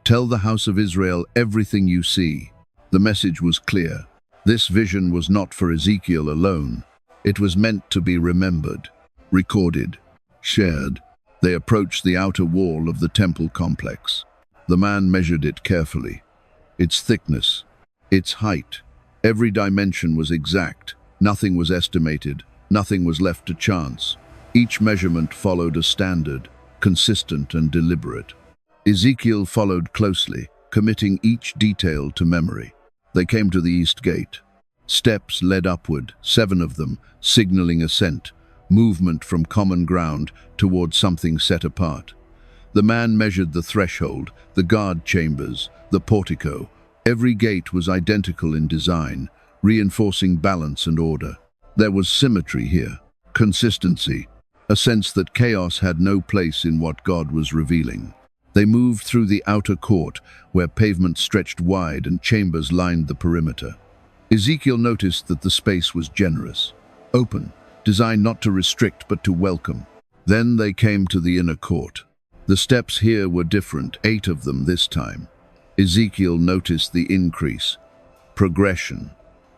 Tell the house of Israel everything you see." The message was clear. This vision was not for Ezekiel alone. It was meant to be remembered, recorded, shared. They approached the outer wall of the temple complex. The man measured it carefully. Its thickness, its height, every dimension was exact. Nothing was estimated. Nothing was left to chance. Each measurement followed a standard, consistent and deliberate. Ezekiel followed closely, committing each detail to memory. They came to the east gate. Steps led upward, 7 of them, signaling ascent, movement from common ground toward something set apart. The man measured the threshold, the guard chambers, the portico, Every gate was identical in design, reinforcing balance and order. There was symmetry here, consistency, a sense that chaos had no place in what God was revealing. They moved through the outer court, where pavement stretched wide and chambers lined the perimeter. Ezekiel noticed that the space was generous, open, designed not to restrict but to welcome. Then they came to the inner court. The steps here were different, 8 of them this time. Ezekiel noticed the increase, progression,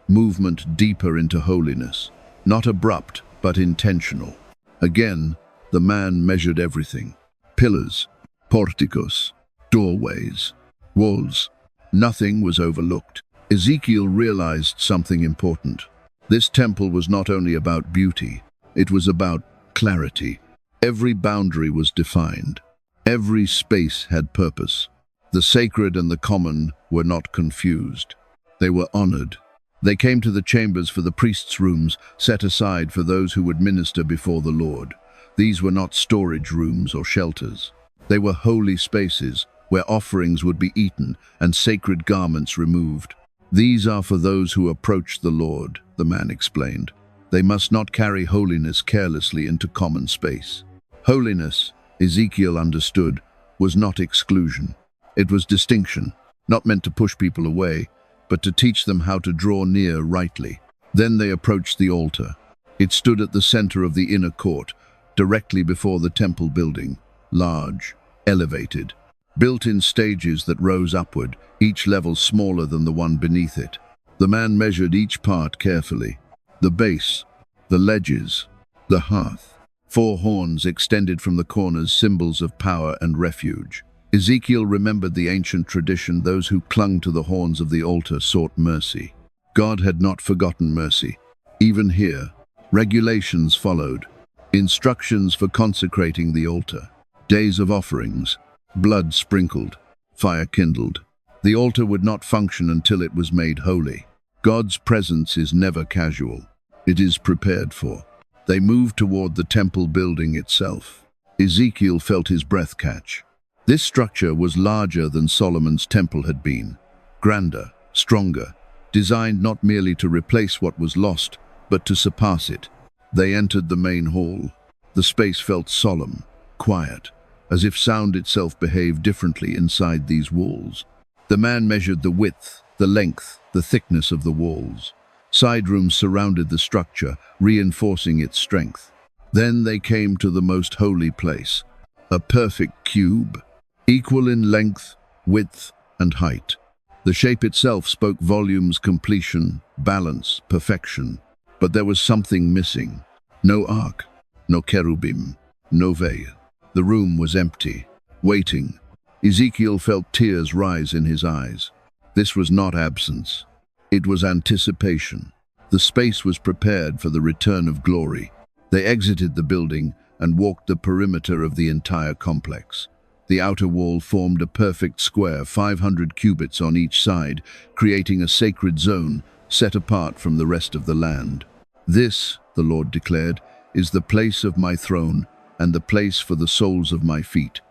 movement deeper into holiness, not abrupt but intentional. Again, the man measured everything: pillars, porticos, doorways, walls. Nothing was overlooked. Ezekiel realized something important. This temple was not only about beauty, it was about clarity. Every boundary was defined. Every space had purpose. The sacred and the common were not confused. They were honored. They came to the chambers for the priests' rooms, set aside for those who would minister before the Lord. These were not storage rooms or shelters. They were holy spaces where offerings would be eaten and sacred garments removed. "These are for those who approach the Lord," the man explained. "They must not carry holiness carelessly into common space." Holiness, Ezekiel understood, was not exclusion. It was distinction, not meant to push people away, but to teach them how to draw near rightly. Then they approached the altar. It stood at the center of the inner court, directly before the temple building, large, elevated, built in stages that rose upward, each level smaller than the one beneath it. The man measured each part carefully: the base, the ledges, the hearth. 4 horns extended from the corners, symbols of power and refuge. Ezekiel remembered the ancient tradition: those who clung to the horns of the altar sought mercy. God had not forgotten mercy. Even here, regulations followed. Instructions for consecrating the altar. Days of offerings. Blood sprinkled. Fire kindled. The altar would not function until it was made holy. God's presence is never casual. It is prepared for. They moved toward the temple building itself. Ezekiel felt his breath catch. This structure was larger than Solomon's temple had been. Grander, stronger, designed not merely to replace what was lost, but to surpass it. They entered the main hall. The space felt solemn, quiet, as if sound itself behaved differently inside these walls. The man measured the width, the length, the thickness of the walls. Side rooms surrounded the structure, reinforcing its strength. Then they came to the most holy place, a perfect cube, equal in length, width, and height. The shape itself spoke volumes: completion, balance, perfection. But there was something missing. No ark, no cherubim, no veil. The room was empty, waiting. Ezekiel felt tears rise in his eyes. This was not absence. It was anticipation. The space was prepared for the return of glory. They exited the building and walked the perimeter of the entire complex. The outer wall formed a perfect square, 500 cubits on each side, creating a sacred zone set apart from the rest of the land. "This," the Lord declared, "is the place of my throne and the place for the soles of my feet.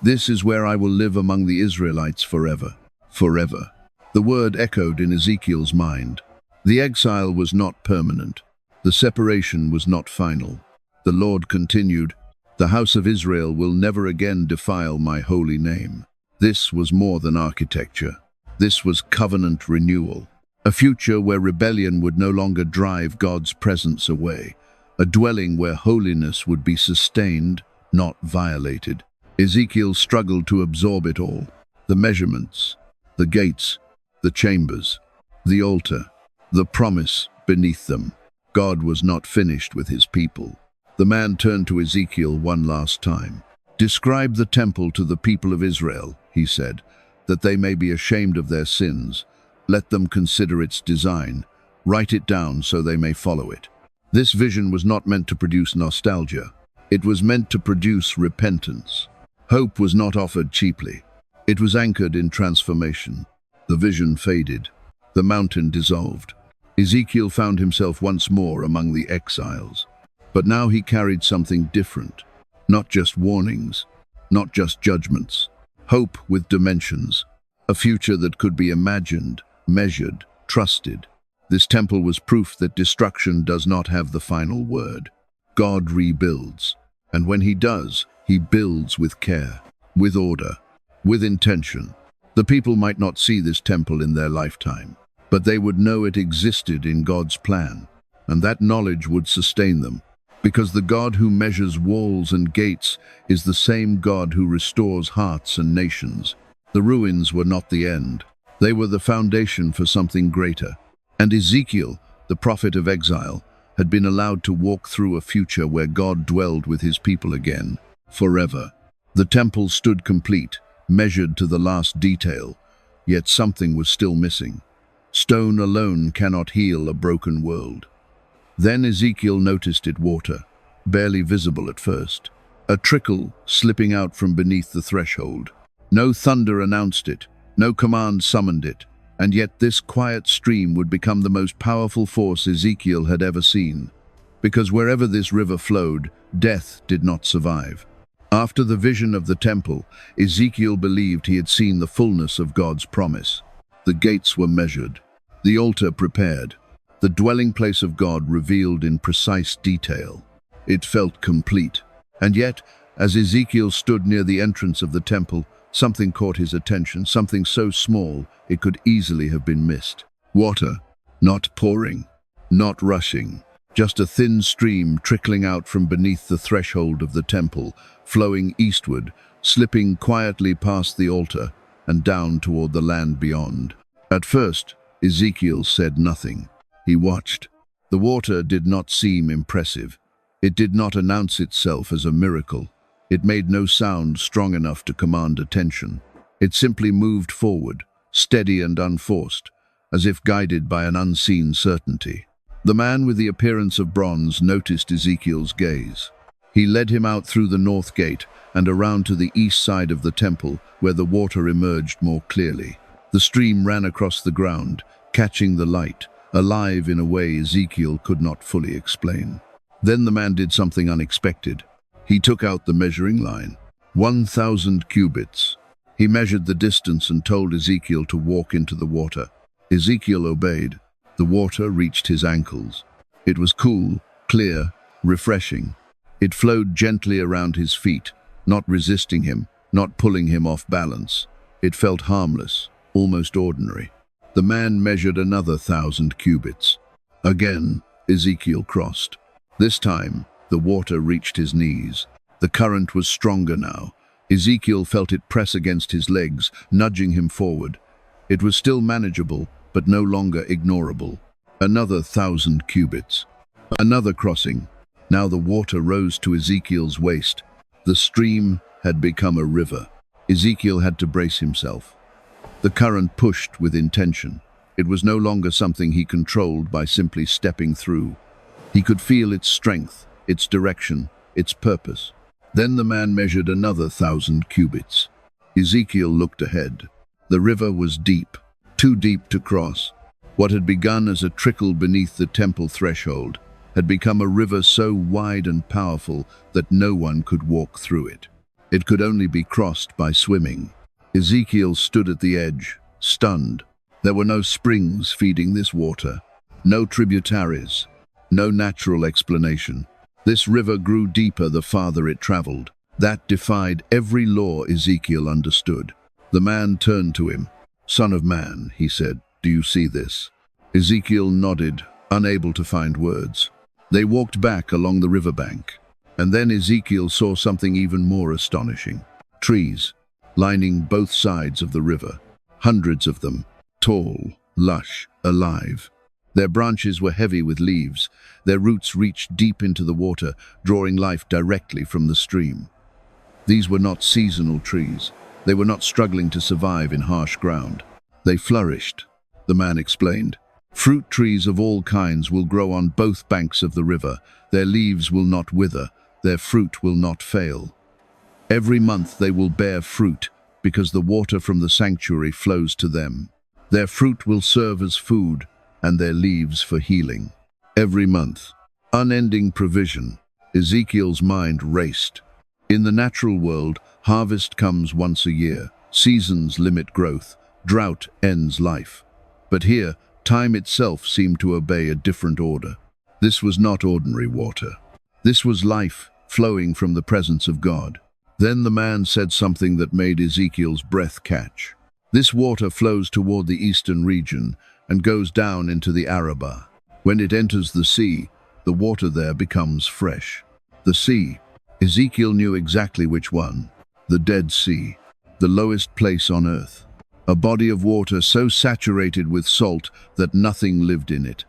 This is where I will live among the Israelites forever." Forever. The word echoed in Ezekiel's mind. The exile was not permanent. The separation was not final. The Lord continued, "The house of Israel will never again defile my holy name." This was more than architecture. This was covenant renewal. A future where rebellion would no longer drive God's presence away. A dwelling where holiness would be sustained, not violated. Ezekiel struggled to absorb it all. The measurements, the gates, the chambers, the altar, the promise beneath them. God was not finished with his people. The man turned to Ezekiel one last time. "Describe the temple to the people of Israel," he said, "that they may be ashamed of their sins. Let them consider its design. Write it down so they may follow it." This vision was not meant to produce nostalgia. It was meant to produce repentance. Hope was not offered cheaply. It was anchored in transformation. The vision faded. The mountain dissolved. Ezekiel found himself once more among the exiles. But now he carried something different. Not just warnings, not just judgments. Hope with dimensions. a future that could be imagined, measured, trusted. This temple was proof that destruction does not have the final word. God rebuilds, and when he does, he builds with care, with order, with intention. The people might not see this temple in their lifetime, but they would know it existed in God's plan, and that knowledge would sustain them, because the God who measures walls and gates is the same God who restores hearts and nations. The ruins were not the end. They were the foundation for something greater. And Ezekiel, the prophet of exile, had been allowed to walk through a future where God dwelled with his people again, forever. The temple stood complete, measured to the last detail, yet something was still missing. Stone alone cannot heal a broken world. Then Ezekiel noticed it water, barely visible at first, a trickle slipping out from beneath the threshold. No thunder announced it, no command summoned it, and yet this quiet stream would become the most powerful force Ezekiel had ever seen, because wherever this river flowed, death did not survive. After the vision of the temple, Ezekiel believed he had seen the fullness of God's promise. The gates were measured, the altar prepared, the dwelling place of God revealed in precise detail. It felt complete, and yet, as Ezekiel stood near the entrance of the temple, something caught his attention, something so small it could easily have been missed. Water, not pouring, not rushing, just a thin stream trickling out from beneath the threshold of the temple, flowing eastward, slipping quietly past the altar and down toward the land beyond. At first, Ezekiel said nothing. He watched. The water did not seem impressive. It did not announce itself as a miracle. It made no sound strong enough to command attention. It simply moved forward, steady and unforced, as if guided by an unseen certainty. The man with the appearance of bronze noticed Ezekiel's gaze. He led him out through the north gate and around to the east side of the temple, where the water emerged more clearly. The stream ran across the ground, catching the light, alive in a way Ezekiel could not fully explain. Then the man did something unexpected. He took out the measuring line. 1,000 cubits. He measured the distance and told Ezekiel to walk into the water. Ezekiel obeyed. The water reached his ankles. It was cool, clear, refreshing. It flowed gently around his feet, not resisting him, not pulling him off balance. It felt harmless, almost ordinary. The man measured another 1,000 cubits. Again, Ezekiel crossed. This time, the water reached his knees. The current was stronger now. Ezekiel felt it press against his legs, nudging him forward. It was still manageable, but no longer ignorable. Another 1,000 cubits. Another crossing. Now the water rose to Ezekiel's waist. The stream had become a river. Ezekiel had to brace himself. The current pushed with intention. It was no longer something he controlled by simply stepping through. He could feel its strength, its direction, its purpose. Then the man measured another 1,000 cubits. Ezekiel looked ahead. The river was deep, too deep to cross. What had begun as a trickle beneath the temple threshold had become a river so wide and powerful that no one could walk through it. It could only be crossed by swimming. Ezekiel stood at the edge, stunned. There were no springs feeding this water, no tributaries, no natural explanation. This river grew deeper the farther it traveled. That defied every law Ezekiel understood. The man turned to him. "Son of man," he said, "do you see this?" Ezekiel nodded, unable to find words. They walked back along the riverbank, and then Ezekiel saw something even more astonishing. Trees, lining both sides of the river. Hundreds of them, tall, lush, alive. Their branches were heavy with leaves. Their roots reached deep into the water, drawing life directly from the stream. These were not seasonal trees. They were not struggling to survive in harsh ground. They flourished, the man explained. Fruit trees of all kinds will grow on both banks of the river. Their leaves will not wither. Their fruit will not fail. Every month they will bear fruit, because the water from the sanctuary flows to them. Their fruit will serve as food, and their leaves for healing. Every month. Unending provision. Ezekiel's mind raced. In the natural world, harvest comes once a year. Seasons limit growth. Drought ends life. But here, time itself seemed to obey a different order. This was not ordinary water. This was life flowing from the presence of God. Then the man said something that made Ezekiel's breath catch. This water flows toward the eastern region and goes down into the Arabah. When it enters the sea, the water there becomes fresh. The sea. Ezekiel knew exactly which one. The Dead Sea, the lowest place on earth. A body of water so saturated with salt that nothing lived in it.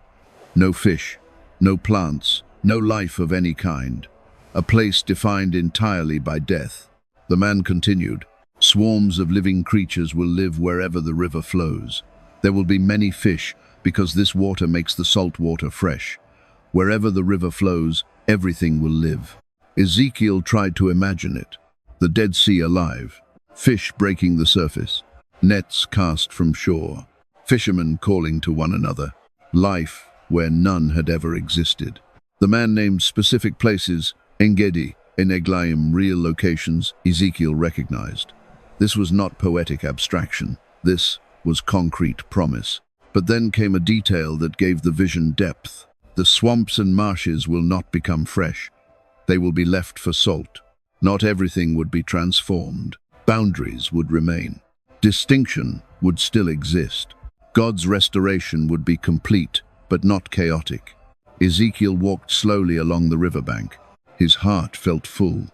No fish, no plants, no life of any kind. A place defined entirely by death. The man continued, "Swarms of living creatures will live wherever the river flows. There will be many fish because this water makes the salt water fresh. Wherever the river flows, everything will live." Ezekiel tried to imagine it. The Dead Sea alive, fish breaking the surface, nets cast from shore, fishermen calling to one another, life where none had ever existed. The man named specific places, Engedi, Eneglaim, real locations Ezekiel recognized. This was not poetic abstraction. This was concrete promise. But then came a detail that gave the vision depth. The swamps and marshes will not become fresh. They will be left for salt. Not everything would be transformed. Boundaries would remain. Distinction would still exist. God's restoration would be complete, but not chaotic. Ezekiel walked slowly along the riverbank. His heart felt full.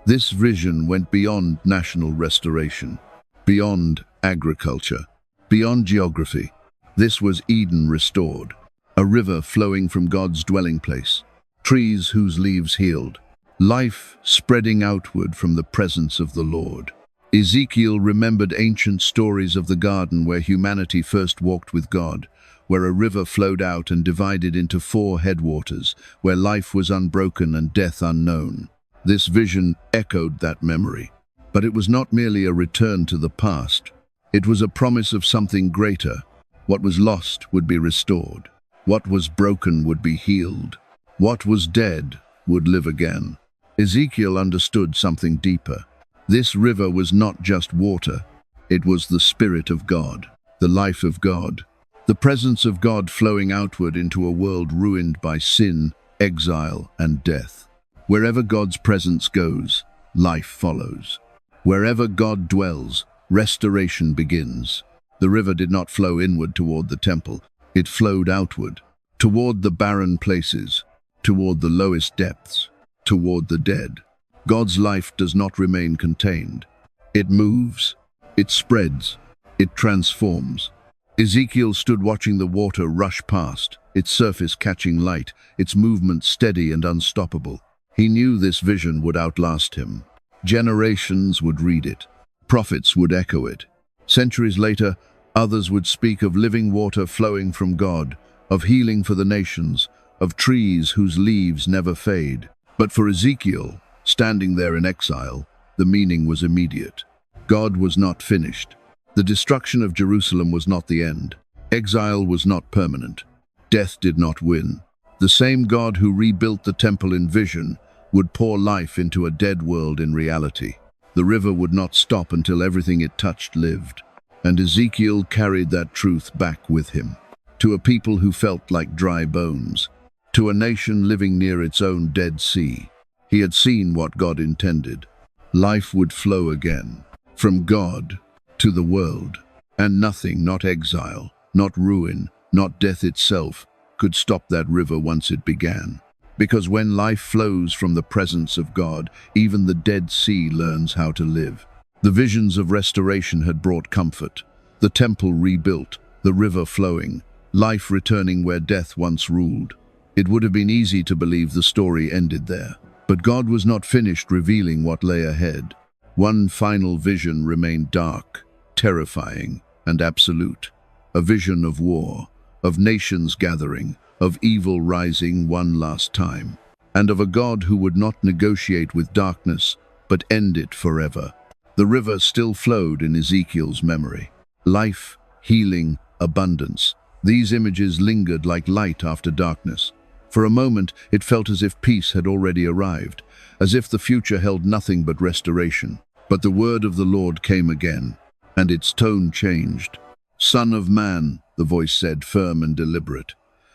This vision went beyond national restoration, beyond agriculture, beyond geography. This was Eden restored, a river flowing from God's dwelling place, trees whose leaves healed, life spreading outward from the presence of the Lord. Ezekiel remembered ancient stories of the garden where humanity first walked with God, where a river flowed out and divided into 4 headwaters, where life was unbroken and death unknown. This vision echoed that memory. But it was not merely a return to the past. It was a promise of something greater. What was lost would be restored. What was broken would be healed. What was dead would live again. Ezekiel understood something deeper. This river was not just water. It was the Spirit of God, the life of God, the presence of God flowing outward into a world ruined by sin, exile, and death. Wherever God's presence goes, life follows. Wherever God dwells, restoration begins. The river did not flow inward toward the temple. It flowed outward, toward the barren places, toward the lowest depths, toward the dead. God's life does not remain contained. It moves, it spreads, it transforms. Ezekiel stood watching the water rush past, its surface catching light, its movement steady and unstoppable. He knew this vision would outlast him. Generations would read it. Prophets would echo it. Centuries later, others would speak of living water flowing from God, of healing for the nations, of trees whose leaves never fade. But for Ezekiel, standing there in exile, the meaning was immediate. God was not finished. The destruction of Jerusalem was not the end. Exile was not permanent. Death did not win. The same God who rebuilt the temple in vision would pour life into a dead world in reality. The river would not stop until everything it touched lived. And Ezekiel carried that truth back with him. To a people who felt like dry bones. To a nation living near its own Dead Sea. He had seen what God intended. Life would flow again. From God to the world. And nothing, not exile, not ruin, not death itself, could stop that river once it began. Because when life flows from the presence of God, even the Dead Sea learns how to live. The visions of restoration had brought comfort. The temple rebuilt, the river flowing, life returning where death once ruled. It would have been easy to believe the story ended there. But God was not finished revealing what lay ahead. One final vision remained dark, terrifying, and absolute. A vision of war, of nations gathering, of evil rising one last time, and of a God who would not negotiate with darkness, but end it forever. The river still flowed in Ezekiel's memory. Life, healing, abundance. These images lingered like light after darkness. For a moment, it felt as if peace had already arrived, as if the future held nothing but restoration. But the word of the Lord came again, and its tone changed. "Son of man," the voice said, firm and deliberate,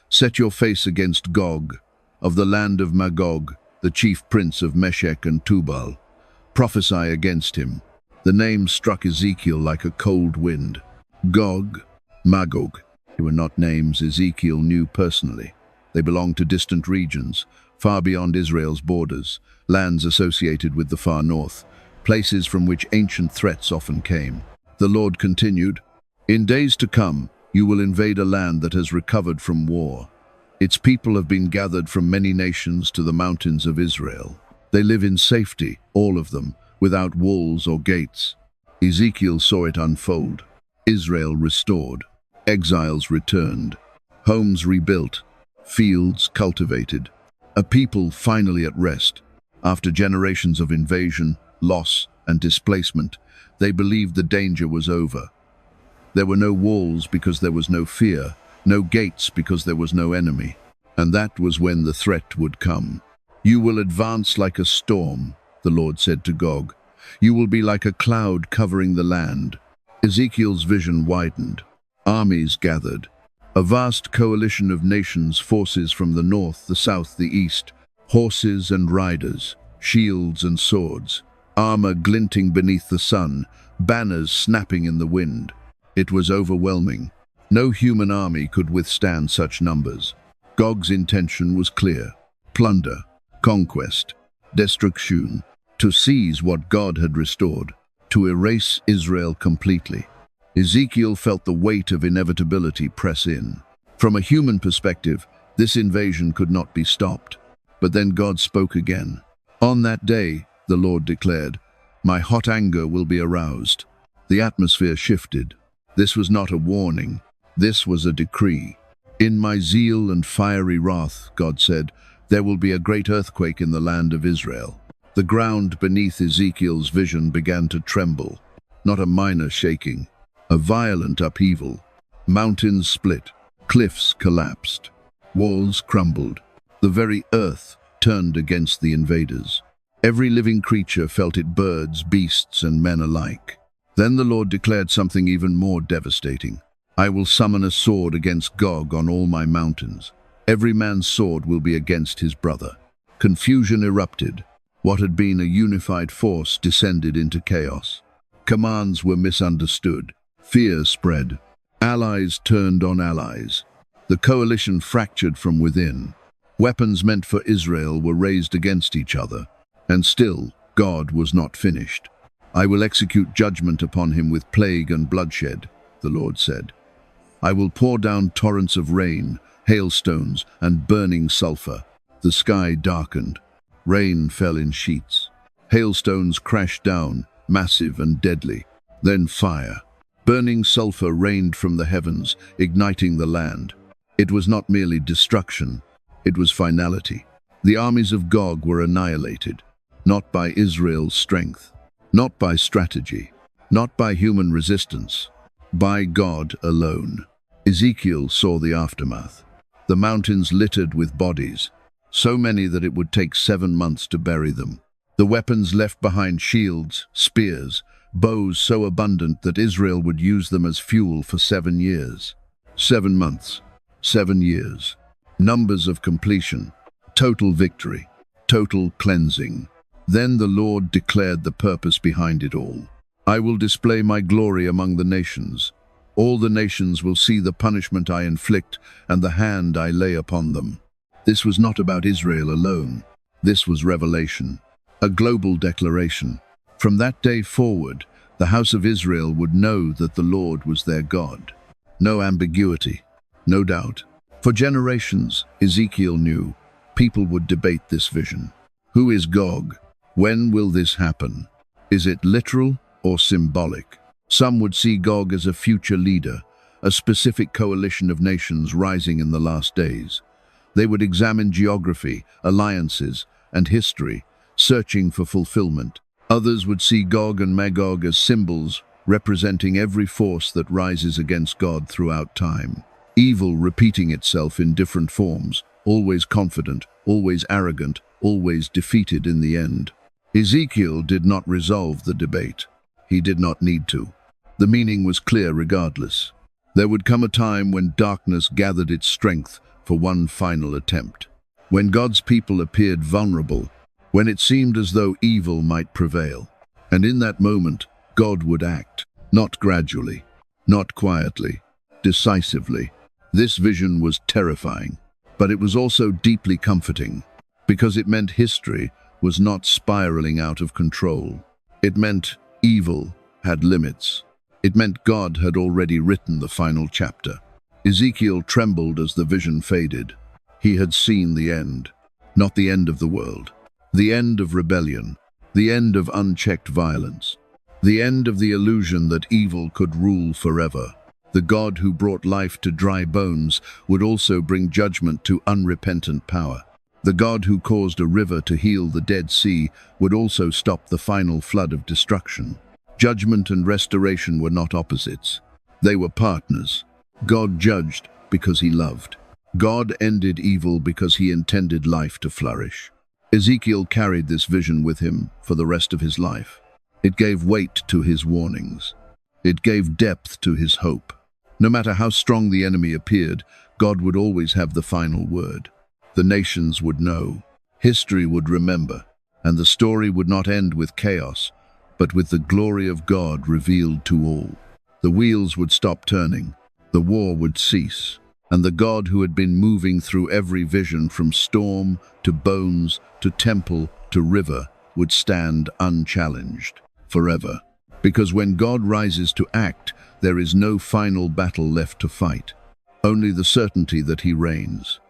"set your face against Gog, of the land of Magog, the chief prince of Meshech and Tubal. Prophesy against him." The name struck Ezekiel like a cold wind. Gog, Magog. They were not names Ezekiel knew personally. They belonged to distant regions, far beyond Israel's borders, lands associated with the far north, places from which ancient threats often came. The Lord continued, "In days to come, you will invade a land that has recovered from war. Its people have been gathered from many nations to the mountains of Israel. They live in safety, all of them, without walls or gates." Ezekiel saw it unfold. Israel restored, exiles returned, homes rebuilt, fields cultivated, a people finally at rest. After generations of invasion, loss, and displacement, they believed the danger was over. There were no walls because there was no fear, no gates because there was no enemy. And that was when the threat would come. "You will advance like a storm," the Lord said to Gog. "You will be like a cloud covering the land." Ezekiel's vision widened. Armies gathered. A vast coalition of nations, forces from the north, the south, the east, horses and riders, shields and swords, armor glinting beneath the sun, banners snapping in the wind. It was overwhelming. No human army could withstand such numbers. Gog's intention was clear: plunder, conquest, destruction, to seize what God had restored, to erase Israel completely. Ezekiel felt the weight of inevitability press in. From a human perspective, this invasion could not be stopped. But then God spoke again. "On that day," the Lord declared, "my hot anger will be aroused." The atmosphere shifted. This was not a warning. This was a decree. "In my zeal and fiery wrath," God said, "there will be a great earthquake in the land of Israel." The ground beneath Ezekiel's vision began to tremble. Not a minor shaking, a violent upheaval. Mountains split, cliffs collapsed, walls crumbled. The very earth turned against the invaders. Every living creature felt it, birds, beasts, and men alike. Then the Lord declared something even more devastating. "I will summon a sword against Gog on all my mountains. Every man's sword will be against his brother." Confusion erupted. What had been a unified force descended into chaos. Commands were misunderstood. Fear spread. Allies turned on allies. The coalition fractured from within. Weapons meant for Israel were raised against each other. And still, God was not finished. "I will execute judgment upon him with plague and bloodshed," the Lord said. "I will pour down torrents of rain, hailstones, and burning sulfur." The sky darkened. Rain fell in sheets. Hailstones crashed down, massive and deadly. Then fire. Burning sulfur rained from the heavens, igniting the land. It was not merely destruction, it was finality. The armies of Gog were annihilated, not by Israel's strength, not by strategy, not by human resistance, by God alone. Ezekiel saw the aftermath. The mountains littered with bodies, so many that it would take 7 months to bury them. The weapons left behind: shields, spears, bows so abundant that Israel would use them as fuel for 7 years. 7 months, 7 years. Numbers of completion, total victory, total cleansing. Then the Lord declared the purpose behind it all. "I will display my glory among the nations. All the nations will see the punishment I inflict and the hand I lay upon them." This was not about Israel alone. This was revelation, a global declaration. From that day forward, the house of Israel would know that the Lord was their God. No ambiguity, no doubt. For generations, Ezekiel knew, people would debate this vision. Who is Gog? When will this happen? Is it literal or symbolic? Some would see Gog as a future leader, a specific coalition of nations rising in the last days. They would examine geography, alliances, and history, searching for fulfillment. Others would see Gog and Magog as symbols, representing every force that rises against God throughout time. Evil repeating itself in different forms, always confident, always arrogant, always defeated in the end. Ezekiel did not resolve the debate. He did not need to. The meaning was clear regardless. There would come a time when darkness gathered its strength for one final attempt. When God's people appeared vulnerable, when it seemed as though evil might prevail. And in that moment, God would act, not gradually, not quietly, decisively. This vision was terrifying, but it was also deeply comforting, because it meant history was not spiraling out of control. It meant evil had limits. It meant God had already written the final chapter. Ezekiel trembled as the vision faded. He had seen the end, not the end of the world, the end of rebellion, the end of unchecked violence, the end of the illusion that evil could rule forever. The God who brought life to dry bones would also bring judgment to unrepentant power. The God who caused a river to heal the Dead Sea would also stop the final flood of destruction. Judgment and restoration were not opposites. They were partners. God judged because he loved. God ended evil because he intended life to flourish. Ezekiel carried this vision with him for the rest of his life. It gave weight to his warnings. It gave depth to his hope. No matter how strong the enemy appeared, God would always have the final word. The nations would know, history would remember, and the story would not end with chaos, but with the glory of God revealed to all. The wheels would stop turning, the war would cease, and the God who had been moving through every vision from storm to bones to temple to river would stand unchallenged forever. Because when God rises to act, there is no final battle left to fight, only the certainty that he reigns.